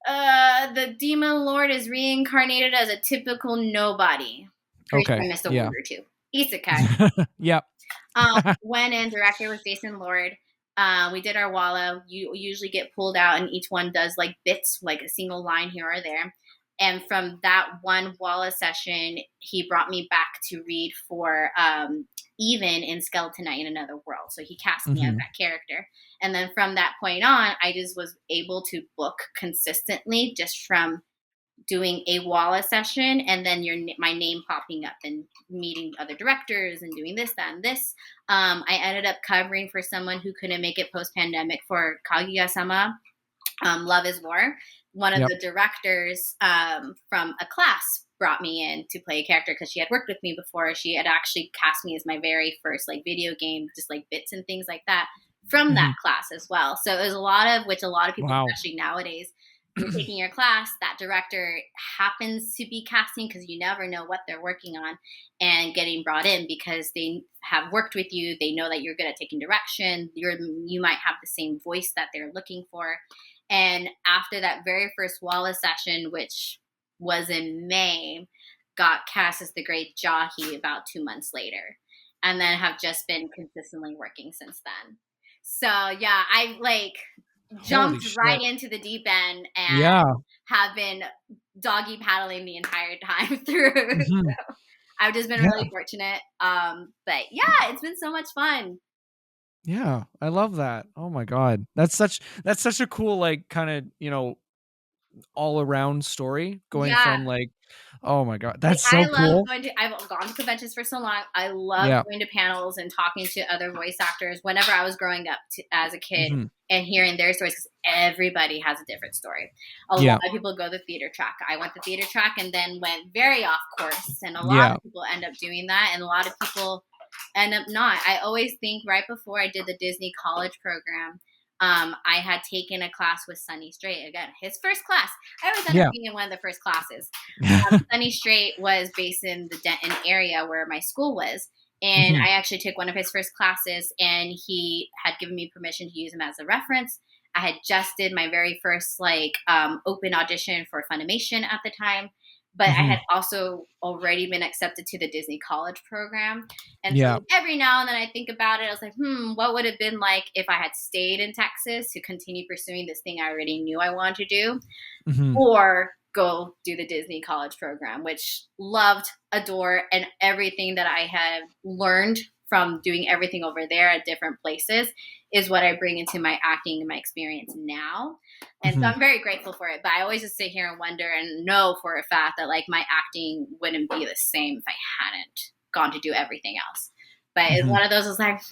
The Demon Lord is reincarnated as a typical nobody. Pretty sure I missed a word or two. Isekai. Yep. Went in, director was Jason Lord. We did our Walla. You usually get pulled out, and each one does like bits, like a single line here or there. And from that one Walla session, he brought me back to read for Even in Skeleton Knight in Another World. So he cast me as that character. And then from that point on, I just was able to book consistently just from doing a Walla session, and then my name popping up and meeting other directors and doing this, that, and this. I ended up covering for someone who couldn't make it post-pandemic for Kaguya-sama, Love is War. One of the directors from a class brought me in to play a character because she had worked with me before. She had actually cast me as my very first like video game, just like bits and things like that from that class as well. So it was a lot of people, Wow. especially nowadays, you're taking your class, that director happens to be casting because you never know what they're working on, and getting brought in because they have worked with you. They know that you're good at taking direction. You might have the same voice that they're looking for. And after that very first Wallace session, which was in May, got cast as the great Jahi about 2 months later, and then have just been consistently working since then. So yeah, I like jumped right into the deep end and have been doggy paddling the entire time through. So I've just been really fortunate. But yeah, it's been so much fun. Yeah, I love that. Oh my God. That's such a cool, like, kind of, you know, all around story going from like, oh my God, that's so cool. I've gone to conventions for so long. I love going to panels and talking to other voice actors whenever I was growing up as a kid and hearing their stories, because everybody has a different story. A lot of people go the theater track. I went the theater track and then went very off course, and a lot of people end up doing that, and a lot of people end up not. I always think right before I did the Disney college program, I had taken a class with Sonny Strait. Again, his first class. I always ended up being in one of the first classes. Sonny Strait was based in the Denton area where my school was. And I actually took one of his first classes, and he had given me permission to use him as a reference. I had just did my very first open audition for Funimation at the time. But I had also already been accepted to the Disney college program. And so every now and then I think about it. I was like, what would it have been like if I had stayed in Texas to continue pursuing this thing I already knew I wanted to do, or go do the Disney college program, which loved, adore, and everything that I have learned from doing everything over there at different places is what I bring into my acting and my experience now. And so I'm very grateful for it. But I always just sit here and wonder and know for a fact that like my acting wouldn't be the same if I hadn't gone to do everything else. But it's one of those, I was like,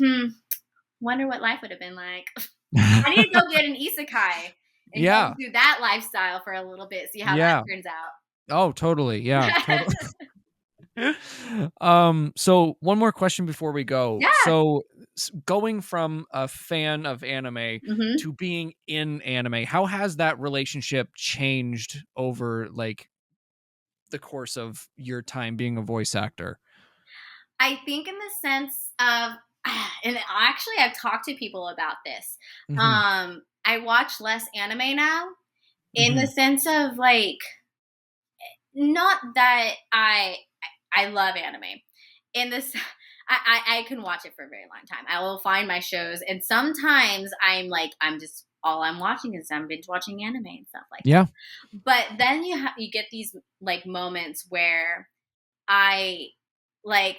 wonder what life would have been like. I need to go get an isekai and go do that lifestyle for a little bit, see how that turns out. Oh, totally. Yeah. Totally. So one more question before we go. So going from a fan of anime to being in anime, how has that relationship changed over like the course of your time being a voice actor? I think in the sense of, and actually I've talked to people about this. I watch less anime now in the sense of like, not that I love anime. In this, I can watch it for a very long time. I will find my shows, and sometimes I'm just all I'm watching is I'm binge watching anime and stuff like that. But then you get these like moments where I like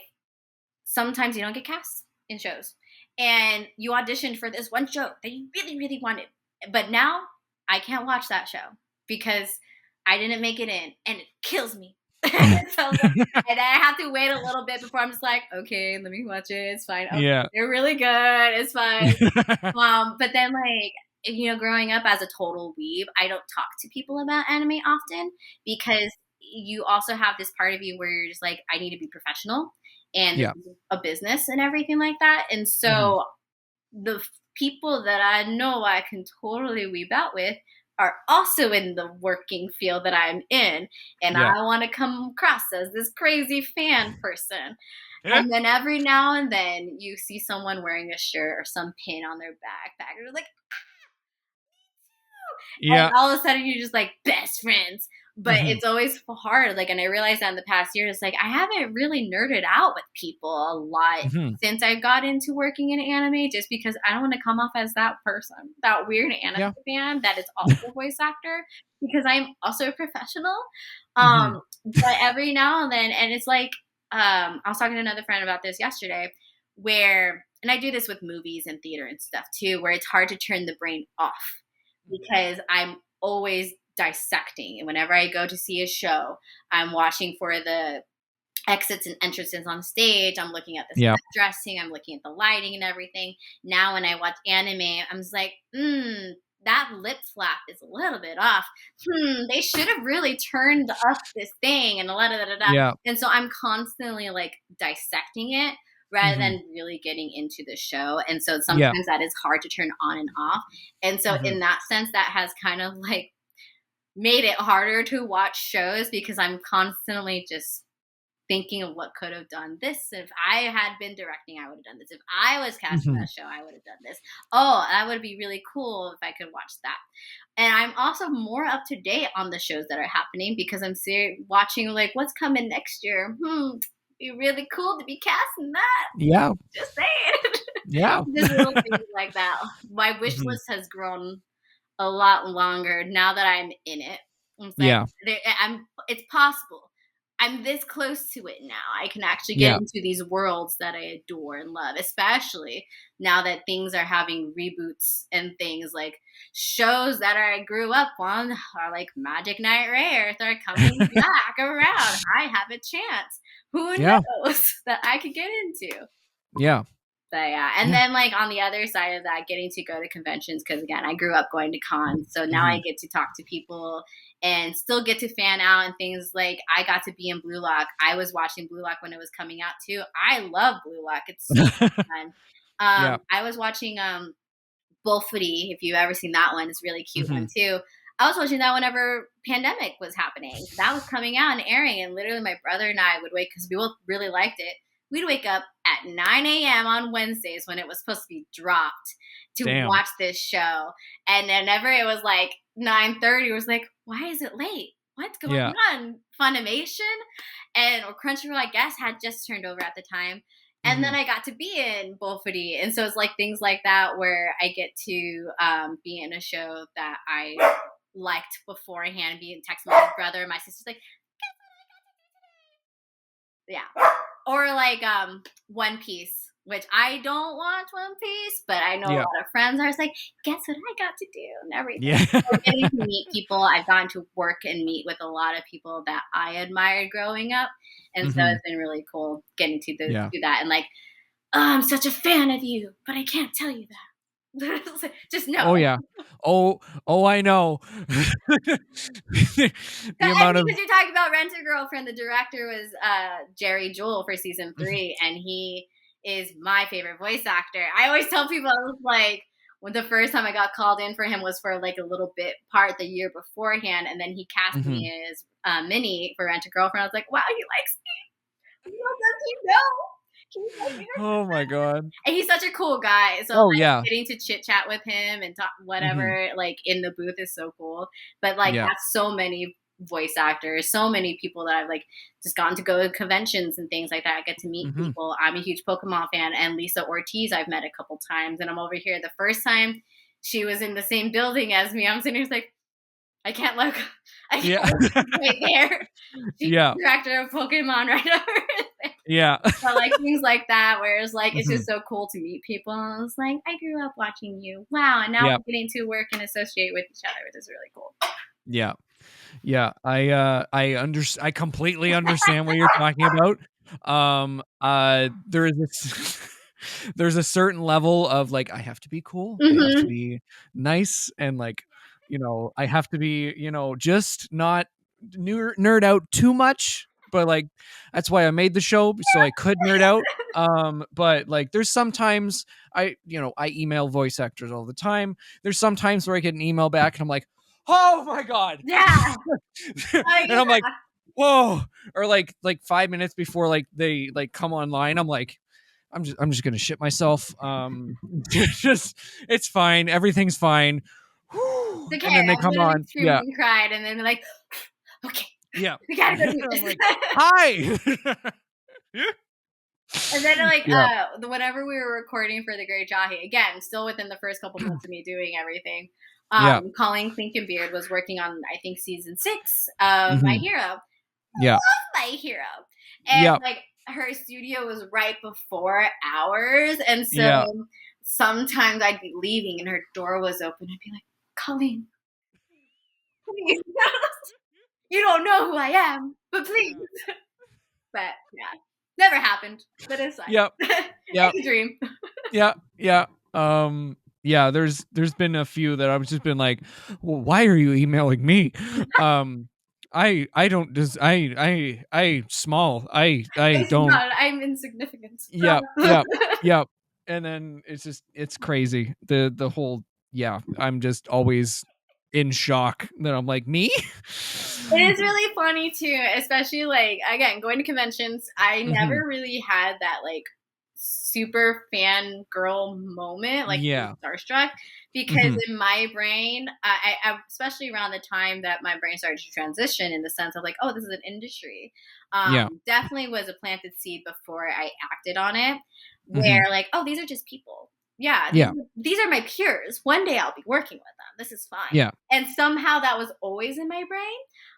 sometimes you don't get cast in shows, and you auditioned for this one show that you really really wanted, but now I can't watch that show because I didn't make it in, and it kills me. So, and I have to wait a little bit before I'm just like, okay, let me watch it. It's fine. Okay, they're really good. It's fine. But then like, you know, growing up as a total weeb, I don't talk to people about anime often because you also have this part of you where you're just like, I need to be professional and this is a business and everything like that. And so the people that I know I can totally weeb out with are also in the working field that I'm in, and I want to come across as this crazy fan person. And then every now and then you see someone wearing a shirt or some pin on their backpack, and you're like, and all of a sudden you're just like best friends. But it's always hard. Like, and I realized that in the past year, it's like I haven't really nerded out with people a lot since I got into working in anime, just because I don't want to come off as that person, that weird anime fan that is also a voice actor, because I'm also a professional. But every now and then, and it's like, I was talking to another friend about this yesterday, where, and I do this with movies and theater and stuff too, where it's hard to turn the brain off because I'm always dissecting. And whenever I go to see a show, I'm watching for the exits and entrances on stage. I'm looking at the dressing. I'm looking at the lighting and everything. Now when I watch anime, I'm just like, that lip flap is a little bit off. They should have really turned up this thing and Yeah. And so I'm constantly like dissecting it rather than really getting into the show. And so sometimes that is hard to turn on and off. And so in that sense, that has kind of like made it harder to watch shows because I'm constantly just thinking of what could have done this. If I had been directing, I would have done this. If I was casting that show, I would have done this. Oh, that would be really cool if I could watch that. And I'm also more up to date on the shows that are happening because I'm watching like what's coming next year. Be really cool to be casting that. Yeah. Just saying. Yeah. Just little things like that. My wish list has grown a lot longer now that I'm in it. It's like, it's possible. I'm this close to it now. I can actually get into these worlds that I adore and love, especially now that things are having reboots and things like shows that I grew up on are like Magic Knight Rayearth are coming back around. I have a chance. Who knows that I could get into? Yeah. But and then like on the other side of that, getting to go to conventions because again, I grew up going to cons, so now I get to talk to people and still get to fan out and things like I got to be in Blue Lock. I was watching Blue Lock when it was coming out too. I love Blue Lock; it's so fun. I was watching Bull Footy. If you've ever seen that one, it's a really cute one too. I was watching that whenever pandemic was happening. That was coming out and airing, and literally my brother and I would wait because we both really liked it. We'd wake up at 9 a.m. on Wednesdays when it was supposed to be dropped to watch this show. And whenever it was like 9:30, it was like, why is it late? What's going on? Funimation and or Crunchyroll, I guess, had just turned over at the time. And then I got to be in Bull Footy. And so it's like things like that where I get to be in a show that I liked beforehand, being texting my brother. My sister's like, or like One Piece, which I don't watch One Piece, but I know a lot of friends are like, guess what I got to do and everything. So getting to meet people, I've gotten to work and meet with a lot of people that I admired growing up, and so it's been really cool getting to do that. And like, I'm such a fan of you, but I can't tell you that. Just know. Oh yeah. Oh, I know. The amount of because you're talking about Rent a Girlfriend, the director was Jerry Jewell for season 3, and he is my favorite voice actor. I always tell people, I was like, when the first time I got called in for him was for like a little bit part the year beforehand, and then he cast me as Minnie for Rent a Girlfriend. I was like, wow, he likes me. Does he know? Oh my god! And he's such a cool guy. So getting to chit chat with him and talk whatever like in the booth is so cool. But like that's so many voice actors, so many people that I've like just gotten to go to conventions and things like that. I get to meet people. I'm a huge Pokemon fan, and Lisa Ortiz I've met a couple times, and I'm over here. The first time she was in the same building as me, I'm sitting here like, I can't look. I can't look right there. She's the director of Pokemon right over there. Yeah. So like things like that, where it's like it's just so cool to meet people. And it's like, I grew up watching you. Wow. And now we're getting to work and associate with each other, which is really cool. Yeah. Yeah. I completely understand what you're talking about. There's a certain level of like, I have to be cool. I have to be nice, and like, I have to be, just not nerd out too much, but like, that's why I made the show, so I could nerd out. But like, there's sometimes I email voice actors all the time. There's sometimes where I get an email back and I'm like, oh my god. Yeah. And I'm like, whoa. Or like 5 minutes before like they like come online, I'm like, I'm just gonna shit myself. It's fine. Everything's fine. Okay, and then they come on. And cried, and then they're like, okay. Yeah. We gotta go do this. Like, hi. And then like whenever we were recording for The Great Jahi, again, still within the first couple months of me doing everything, Colleen Clinkenbeard was working on I think season 6 of My Hero. Yeah. I love My Hero. And like her studio was right before ours, and so sometimes I'd be leaving and her door was open. I'd be like, Colleen, please. You don't know who I am, but please. But yeah, never happened. But it's fine. Yep. It's a dream. Yeah. Yeah, there's been a few that I've just been like, well, why are you emailing me? I don't just I small. I It's don't. not. I'm insignificant. Yep, yep, yep. And then it's crazy. The whole I'm just always in shock that I'm like, me? It is really funny too, especially like again going to conventions. I Mhm. never really had that like super fangirl moment, like being Yeah. starstruck, because Mhm. in my brain, especially around the time that my brain started to transition in the sense of like, oh, this is an industry. Yeah. Definitely was a planted seed before I acted on it, Mhm. where like, oh, these are just people. Yeah, Yeah. these are my peers. One day I'll be working with them. This is fine. Yeah. And somehow that was always in my brain.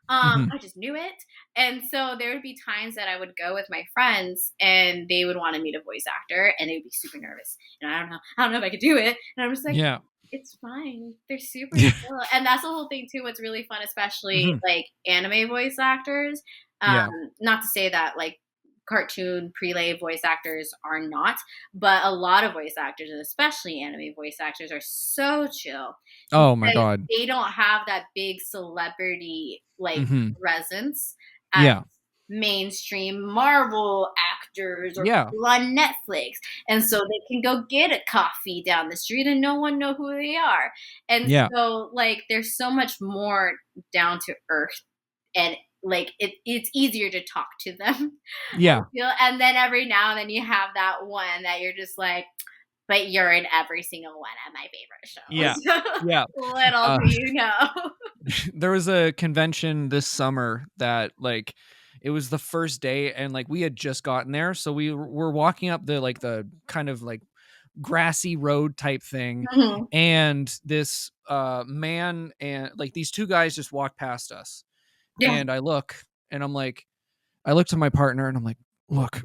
Mhm. I just knew it. And so there would be times that I would go with my friends and they would want to meet a voice actor and they would be super nervous. And I don't know if I could do it. And I'm just like, Yeah. it's fine. They're super Yeah. chill. And that's the whole thing too. What's really fun, especially Mhm. like anime voice actors. Um, Yeah. Not to say that like cartoon prelay voice actors are not, but a lot of voice actors and especially anime voice actors are so chill Oh my because god. they don't have that big celebrity like Mhm. presence as Yeah. mainstream Marvel actors or Yeah. people on Netflix. And so they can go get a coffee down the street and no one know who they are. And Yeah. so like there's so much more down to earth and like it's easier to talk to them. I Yeah. feel, and then every now and then you have that one that you're just like, but you're in every single one of my Yeah. favorite shows. Yeah. Little Uh do you know. there was a convention this summer that like it was the first day and like we had just gotten there, so we were walking up the kind of like grassy road type thing, Mhm. and this man and like these two guys just walked past us, Yeah. and I looked to my partner and I'm like, look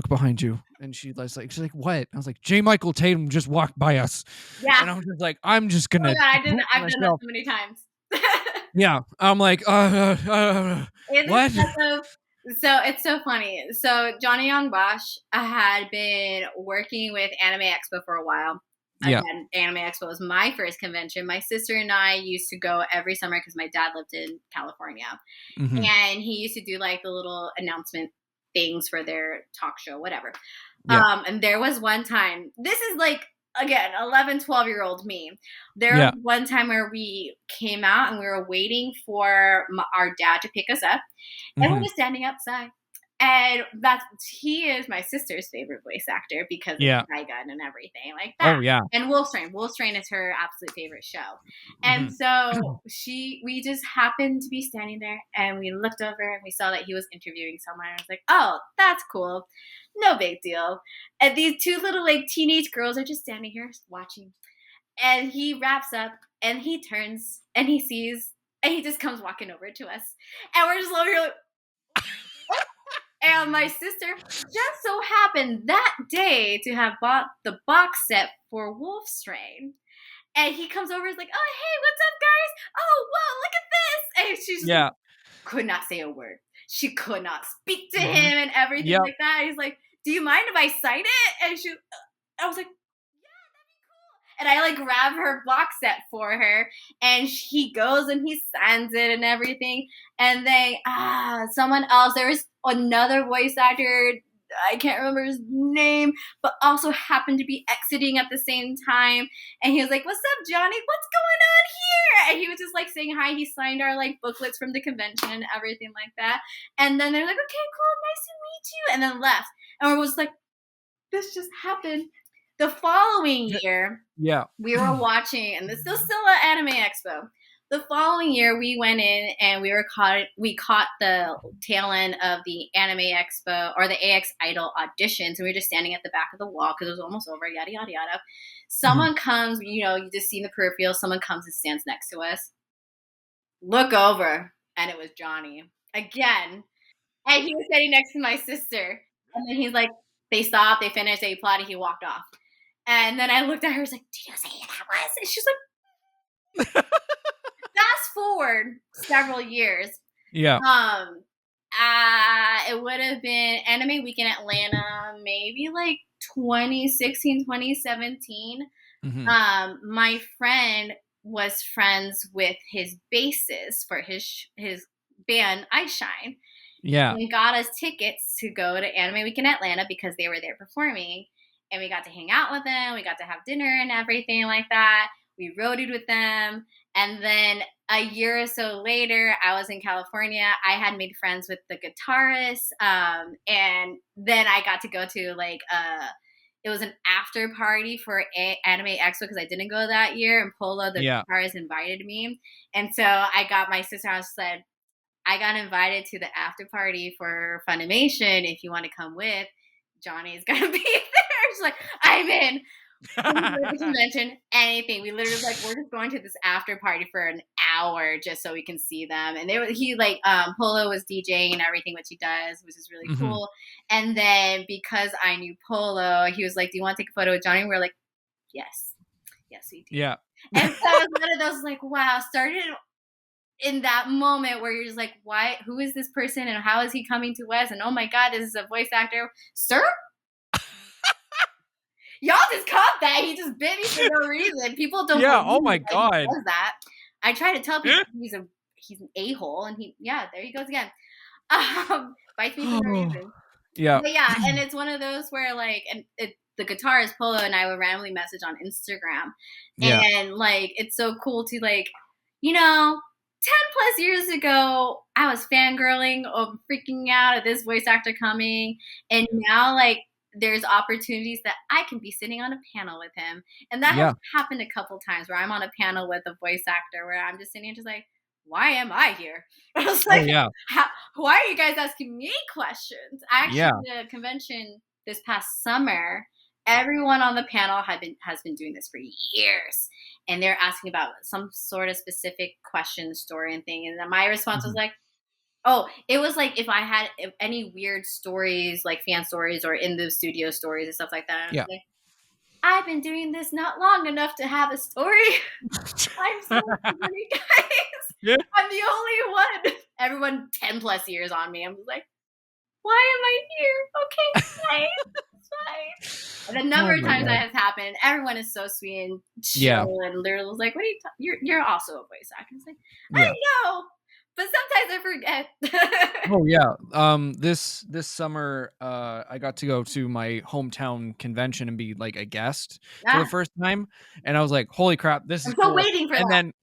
behind you. And she's like, what? I was like, J. Michael Tatum just walked by us. Yeah. And I was just like, I'm just Oh my gonna god, poop I've done that myself. so many times. Yeah. I'm like, It's what? excessive. So it's so funny. So Johnny Young Bosch had been working with Anime Expo for a while. Yeah. Again, Anime Expo was my first convention. My sister and I used to go every summer because my dad lived in California. Hmm. And he used to do like the little announcement things for their talk show, whatever. Yeah. And there was one time, this is like, again, 11, 12-year-old me. There Yeah. was one time where we came out and we were waiting for our dad to pick us up. And we're Hmm. just standing outside. And he is my sister's favorite voice actor because of Yeah. Trigun and everything like that. Oh yeah. And Wolfstrain. Wolfstrain is her absolute favorite show. And Hmm. so we just happened to be standing there and we looked over and we saw that he was interviewing someone. And I was like, oh, that's cool. No big deal. And these two little like teenage girls are just standing here watching. And he wraps up and he turns and he sees and he just comes walking over to us. And we're just over here like, and my sister just so happened that day to have bought the box set for Wolfstrain. And he comes over and is like, oh, hey, what's up, guys? Oh, whoa, look at this. And she's just like, Yeah. could not say a word. She could not speak to Hmm. him and everything Yep. like that. And he's like, do you mind if I sign it? And I was like, and I like grab her box set for her, and he goes and he signs it and everything. And then someone else, there was another voice actor, I can't remember his name, but also happened to be exiting at the same time. And he was like, "What's up, Johnny? What's going on here?" And he was just like saying hi. He signed our like booklets from the convention and everything like that. And then they're like, "Okay, cool, nice to meet you," and then left. And we was like, "This just happened." The following year, Yeah. we were watching, and this is still at Anime Expo. The following year, we went in and we caught the tail end of the Anime Expo or the AX Idol auditions, and we were just standing at the back of the wall because it was almost over. Yada yada yada. Someone comes, you just see in the peripheral. Someone comes and stands next to us. Look over, and it was Johnny again, and he was sitting next to my sister. And then he's like, they stopped, they finished, they applauded, he walked off. And then I looked at her, I was like, did you say who that was? And she's like, fast forward several years. Yeah. It would have been Anime Weekend Atlanta, maybe like 2016, 2017. My friend was friends with his bassist for his band Shine. Yeah. And got us tickets to go to Anime Week in Atlanta because they were there performing. And we got to hang out with them. We got to have dinner and everything like that. We roadied with them. And then a year or so later, I was in California. I had made friends with the guitarist. And then I got to go to it was an after party for Anime Expo because I didn't go that year. And Polo, the guitarist, invited me. And so I got my sister. I said, I got invited to the after party for Funimation. If you want to come with, Johnny's gonna be there. She's like, I'm in. We didn't mention anything. We literally we're just going to this after party for an hour just so we can see them. And Polo was DJing and everything, which he does, which is really cool. And then because I knew Polo, he was like, do you want to take a photo with Johnny? And we're like, yes, we do. Yeah. And so it was one of those wow, started in that moment where you're just like, why, who is this person and how is he coming to West? And oh my God, this is a voice actor. Sir? Y'all just caught that. He just bit me for no reason. People don't oh my God. He does that. I try to tell people he's an a-hole and there he goes again. Bites me for no reason. Yeah. But yeah, and it's one of those where the guitarist Polo and I would randomly message on Instagram. And it's so cool to 10 plus years ago, I was fangirling or freaking out at this voice actor coming. And now, there's opportunities that I can be sitting on a panel with him. And that has happened a couple times where I'm on a panel with a voice actor where I'm just sitting just like, why am I here? I was like, why are you guys asking me questions? Actually, the convention this past summer, everyone on the panel has been doing this for years. And they're asking about some sort of specific question, story, and thing. And then my response was it was if I had any weird stories, like fan stories or in the studio stories and stuff like that. I was like, I've been doing this not long enough to have a story. I'm so sorry, guys. I'm the only one. Everyone 10 plus years on me. I'm just like, why am I here? Okay, fine. And a number of times that has happened. Everyone is so sweet and chill and literally was like, what are you you're also a voice actor. It's like, I know, but sometimes I forget. This summer I got to go to my hometown convention and be a guest for the first time, and I was like, holy crap, this is still waiting for that. Then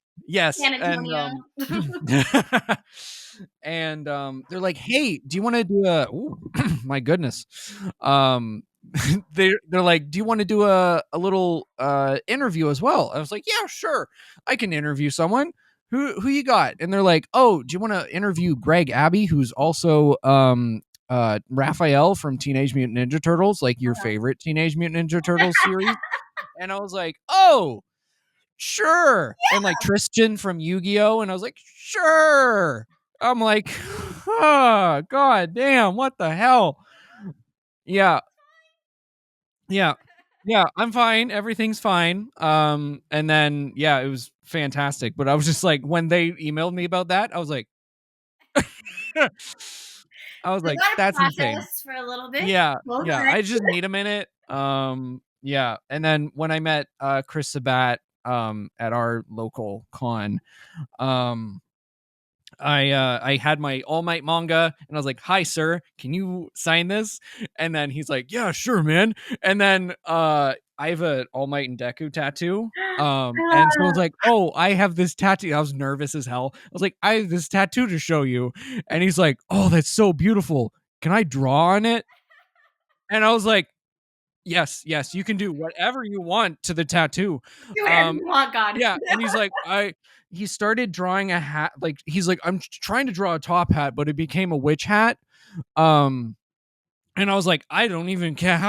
and they're like, hey, do you want to do a my goodness, they're like, do you want to do a little interview as well? I was like, yeah, sure, I can interview someone. Who you got? And they're like, oh, do you want to interview Greg Abbey, who's also Raphael from Teenage Mutant Ninja Turtles, your favorite Teenage Mutant Ninja Turtles series? And I was like, oh, sure. And Tristan from Yu-Gi-Oh! And I was like, sure. I'm like, oh, God damn, what the hell? Yeah, I'm fine. Everything's fine. And then, it was fantastic. But I was just like, when they emailed me about that, I was like, that's insane. For a little bit. Yeah. I just need a minute. And then when I met Chris Sabat at our local con, I had my All Might manga and I was like, hi sir, can you sign this? And then he's like, yeah, sure, man. And then I have an All Might and Deku tattoo. And so I was like, oh, I have this tattoo. I was nervous as hell. I was like, I have this tattoo to show you. And he's like, oh, that's so beautiful. Can I draw on it? And I was like, yes, you can do whatever you want to the tattoo. Do whatever you want, God. Yeah. And he's like, he started drawing a hat. He's like, I'm trying to draw a top hat, but it became a witch hat. And I was like, I don't even care.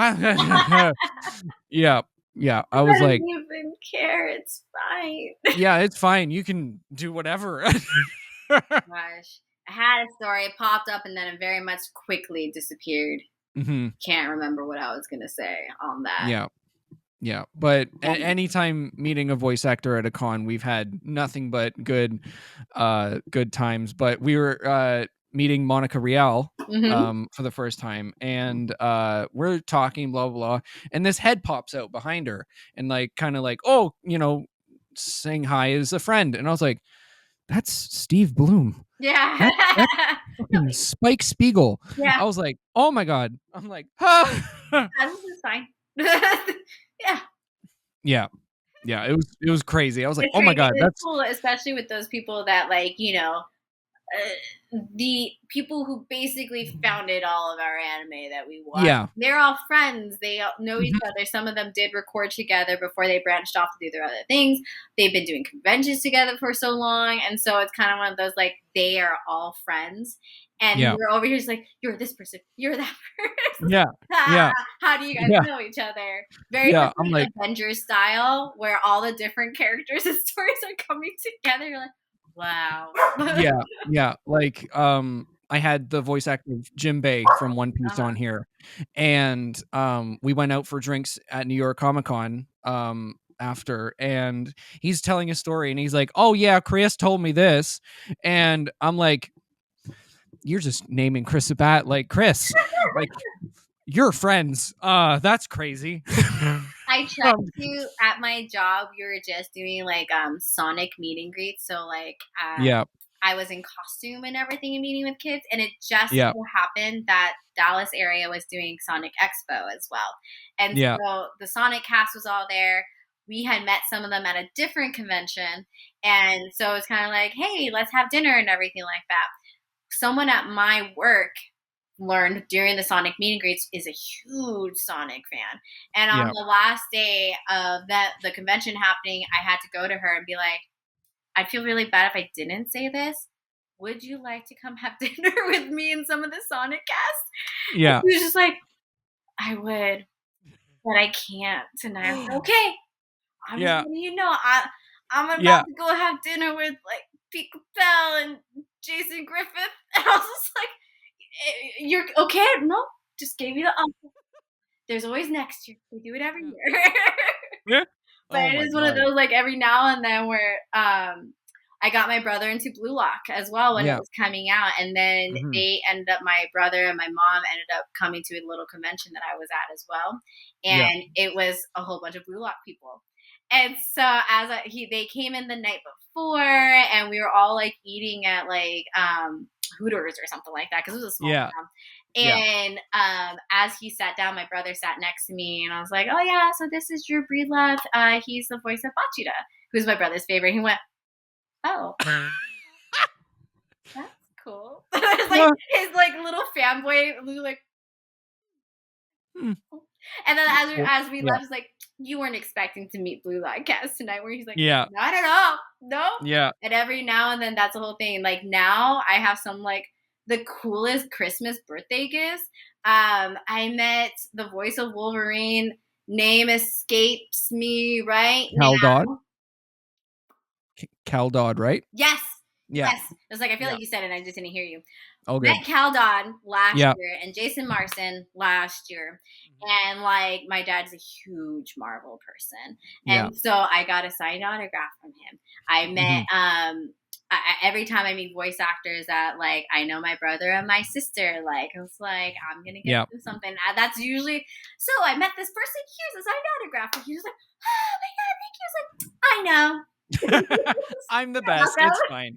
Yeah. I was like, don't even care. It's fine. Yeah, it's fine. You can do whatever. Gosh, I had a story. It popped up and then it very much quickly disappeared. Can't remember what I was going to say on that. Yeah. But anytime meeting a voice actor at a con, we've had nothing but good times. But we were meeting Monica Rial Mhm. for the first time, and we're talking blah blah, and this head pops out behind her and like kind of like, oh, saying hi as a friend, and I was like, that's Steve Bloom. Yeah. That's No, fucking Spike Spiegel. yeah. I was like, oh my god. I'm like, ah. This is fine. Yeah. Yeah. Yeah, it was crazy. I was like, It's oh my crazy. god, It's that's cool, especially with those people that like, the people who basically founded all of our anime that we watch. yeah. They're all friends. They all know each Mhm. other. Some of them did record together before they branched off to do their other things. They've been doing conventions together for so long. And so it's kind of one of those like they are all friends. And Yeah. we're over here just like, you're this person, you're that person. Yeah. Yeah. How do you guys Yeah. know each other? Very Yeah. much I'm like like, Avengers style, where all the different characters and stories are coming together. You're like, wow. yeah. Yeah. Like, I had the voice actor of Jim Bay from One Piece Uh-huh. on here, and we went out for drinks at New York Comic Con after, and he's telling a story, and he's like, oh yeah, Chris told me this, and I'm like, you're just naming Chris Sabat like Chris, like you're friends. That's crazy. I checked you at my job. You were just doing like Sonic meet and greets. So like Yeah. I was in costume and everything and meeting with kids, and it just Yeah. so happened that Dallas area was doing Sonic Expo as well. And Yeah. so the Sonic cast was all there. We had met some of them at a different convention. And so it's kind of like, hey, let's have dinner and everything like that. Someone at my work learned during the Sonic meet and greets is a huge Sonic fan. And on Yeah. the last day of the convention happening, I had to go to her and be like, I'd feel really bad if I didn't say this. Would you like to come have dinner with me and some of the Sonic cast? And Yeah. she was just like, I would, but I can't tonight. I was like, okay, I'm just Yeah. letting you know. I'm about Yeah. to go have dinner with like Pete Capel and Jason Griffith. And I was just like, you're okay? No, just gave you the offer. There's always next year. We do it every year. Yeah. But Oh it my is one of god. those like every now and then where I got my brother into Blue Lock as well when it Yeah. was coming out, and then Mhm. they ended up my brother and my mom ended up coming to a little convention that I was at as well, Yeah. and it was a whole bunch of Blue Lock people. And so they came in the night before, and we were all like eating at like Hooters or something like that because it was a small Yeah. town. Yeah. And as he sat down, my brother sat next to me, and I was like, "Oh yeah, so this is Drew Breedlove. He's the voice of Bachita, who's my brother's favorite." He went, "Oh, that's cool." It's like his like little fanboy, like. Hmm. And then as we Yeah. left, it's like, you weren't expecting to meet Blue Light Cast tonight. Where he's like, Yeah. not at all, no. Yeah. And every now and then, that's the whole thing. Like now, I have some like the coolest Christmas birthday gifts. I met the voice of Wolverine. Name escapes me right Cal now. Dodd. Cal Dodd, right? Yes. Yeah. Yes. It was like I feel Yeah. like you said it, and I just didn't hear you. Oh, good. Met Cal Dodd last Yeah. year and Jason Marston last year. And like my dad's a huge Marvel person. Yeah. And so I got a signed autograph from him. I met every time I meet voice actors that like I know my brother and my sister, like I was like, I'm gonna get them something. That's usually so I met this person, here's a signed autograph. And he was like, oh my god, thank you. I was like, I know. I'm the best. It's fine.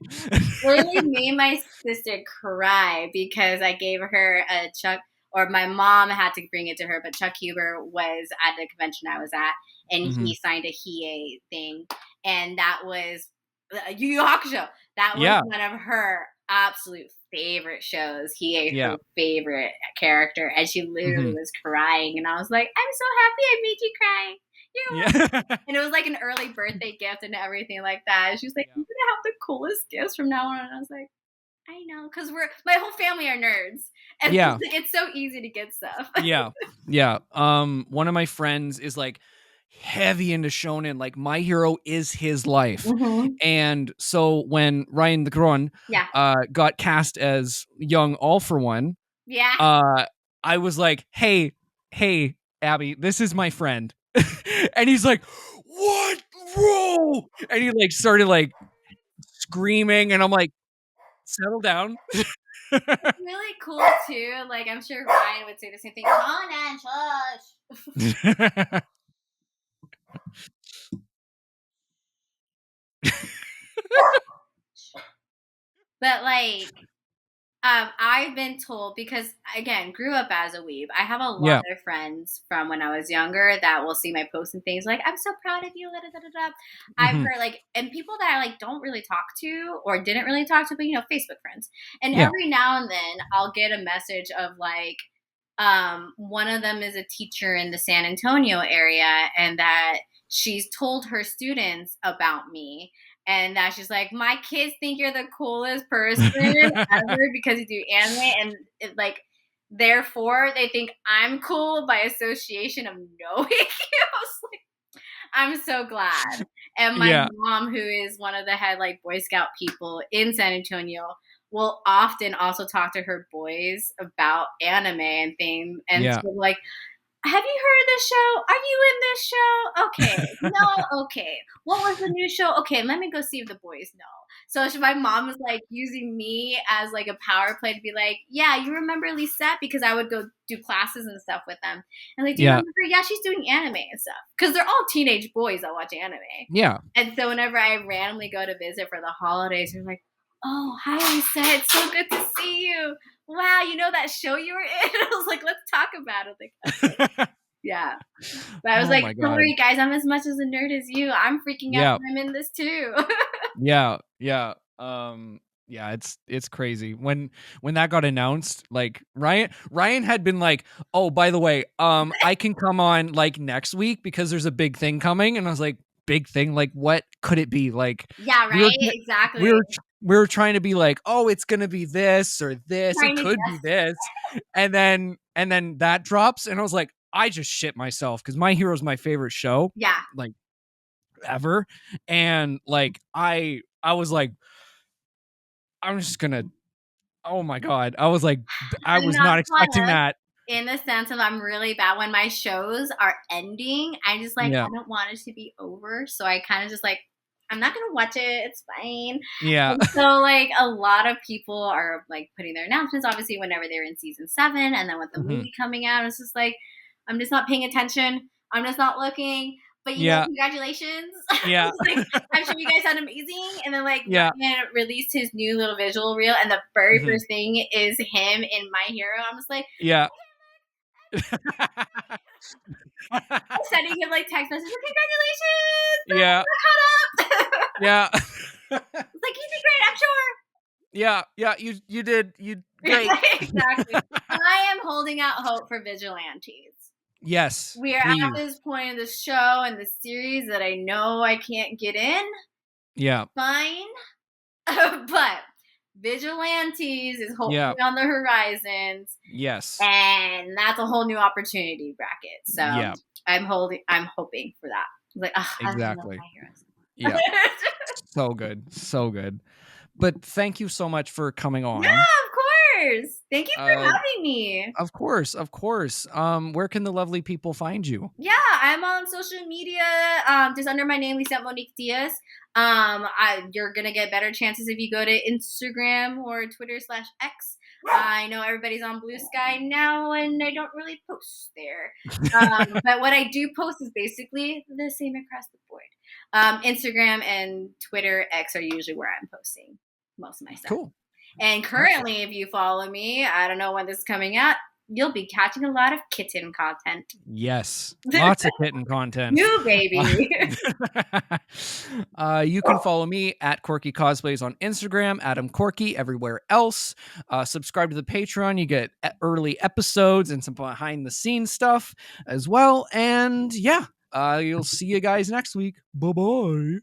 Literally made my sister cry because I gave her a Chuck, or my mom had to bring it to her, but Chuck Huber was at the convention I was at, and he signed a Hiei thing, and that was Yu Yu Hakusho. That was one of her absolute favorite shows. Hiei, her favorite character, and she literally was crying, and I was like, I'm so happy I made you cry. And it was like an early birthday gift and everything like that. And she was like, "You're gonna have the coolest gifts from now on." And I was like, "I know, because my whole family are nerds, and it's so easy to get stuff." Yeah. One of my friends is like heavy into shonen. Like My Hero is his life, and so when Ryan the Gron got cast as young All for One, I was like, "Hey, Abby, this is my friend." And he's like, what role? And he like started like screaming, and I'm like, settle down. really cool too. Like I'm sure Ryan would say the same thing. Conan, shush. But like I've been told because again, grew up as a weeb. I have a lot Yeah. of friends from when I was younger that will see my posts and things like, "I'm so proud of you." Da, da, da, da, da. I've Mhm. heard like, and people that I like don't really talk to or didn't really talk to, but Facebook friends. And Yeah. every now and then, I'll get a message of like, one of them is a teacher in the San Antonio area, and that she's told her students about me and that she's like, my kids think you're the coolest person ever because you do anime, and like therefore they think I'm cool by association of knowing you. I was like, I'm so glad. And my Yeah. mom, who is one of the head like Boy Scout people in San Antonio, will often also talk to her boys about anime and things, and Yeah. so like, have you heard of this show? Are you in this show? Okay. No, okay. What was the new show? Okay, let me go see if the boys know. So my mom was like using me as like a power play to be like, yeah, you remember Lisette? Because I would go do classes and stuff with them. And like, do you Yeah. remember her? Yeah, she's doing anime and stuff. Because they're all teenage boys that watch anime. Yeah. And so whenever I randomly go to visit for the holidays, they're like, oh, hi, Lisette. It's so good to see you. Wow, you know that show you were in? I was like, let's talk about it. Like, okay. Yeah. But I was Oh like, my don't God. worry, guys. I'm as much as a nerd as you. I'm freaking Yeah. out when I'm in this too. Yeah. Yeah. Yeah, it's crazy. When that got announced, like Ryan had been like, "Oh, by the way, I can come on like next week because there's a big thing coming." And I was like, "Big thing? Like what could it be?" Like Yeah, we were right? Exactly. we were trying to be like, "Oh, it's going to be this or this. It Trying to could be guess. this." And then that drops and I was like, I just shit myself cuz My Hero's my favorite show Yeah. like ever. And like I was like, I'm just going to, oh my God. I was like, I I'm was not not expecting caught up that. in the sense of I'm really bad when my shows are ending. I just like, Yeah. I don't want it to be over. So I kind of just like, I'm not going to watch it. It's fine. Yeah. And so like a lot of people are like putting their announcements, obviously, whenever they're in season 7 and then with the Mhm. movie coming out, it's just like, I'm just not paying attention. I'm just not looking. But Yeah. congratulations. Yeah. Like, I'm sure you guys sound amazing. And then like Yeah. Ryan released his new little visual reel, and the very Mhm. first thing is him in My Hero. I'm just like Yeah. sending him like text messages, like, congratulations, Yeah. we're caught up. Yeah. It's like, you did great, I'm sure. Yeah. Yeah. You did. You great. Exactly. I am holding out hope for Vigilantes. Yes. We are Please. at this point in the show and the series that I know I can't get in. Yeah. Fine. But Vigilantes is hopefully Yeah. on the horizons. Yes. And that's a whole new opportunity bracket. So Yeah. I'm hoping for that. Like, Exactly. I love My Heroes. Yeah. So good. So good. But thank you so much for coming on. Yeah, of course. Thank you for having me. Of course. Of course. Where can the lovely people find you? Yeah, I'm on social media, just under my name, Lisette Monique Diaz. You're gonna get better chances if you go to Instagram or Twitter/X. I know everybody's on Blue Sky now, and I don't really post there. But what I do post is basically the same across the board. Instagram and Twitter X are usually where I'm posting most of my stuff. Cool. And currently, if you follow me, I don't know when this is coming out, you'll be catching a lot of kitten content. Yes. Lots of kitten content. You, baby. You can follow me at Corky Cosplays on Instagram, Adam Corky everywhere else. Subscribe to the Patreon. You get early episodes and some behind the scenes stuff as well. And yeah, you'll see you guys next week. Bye-bye.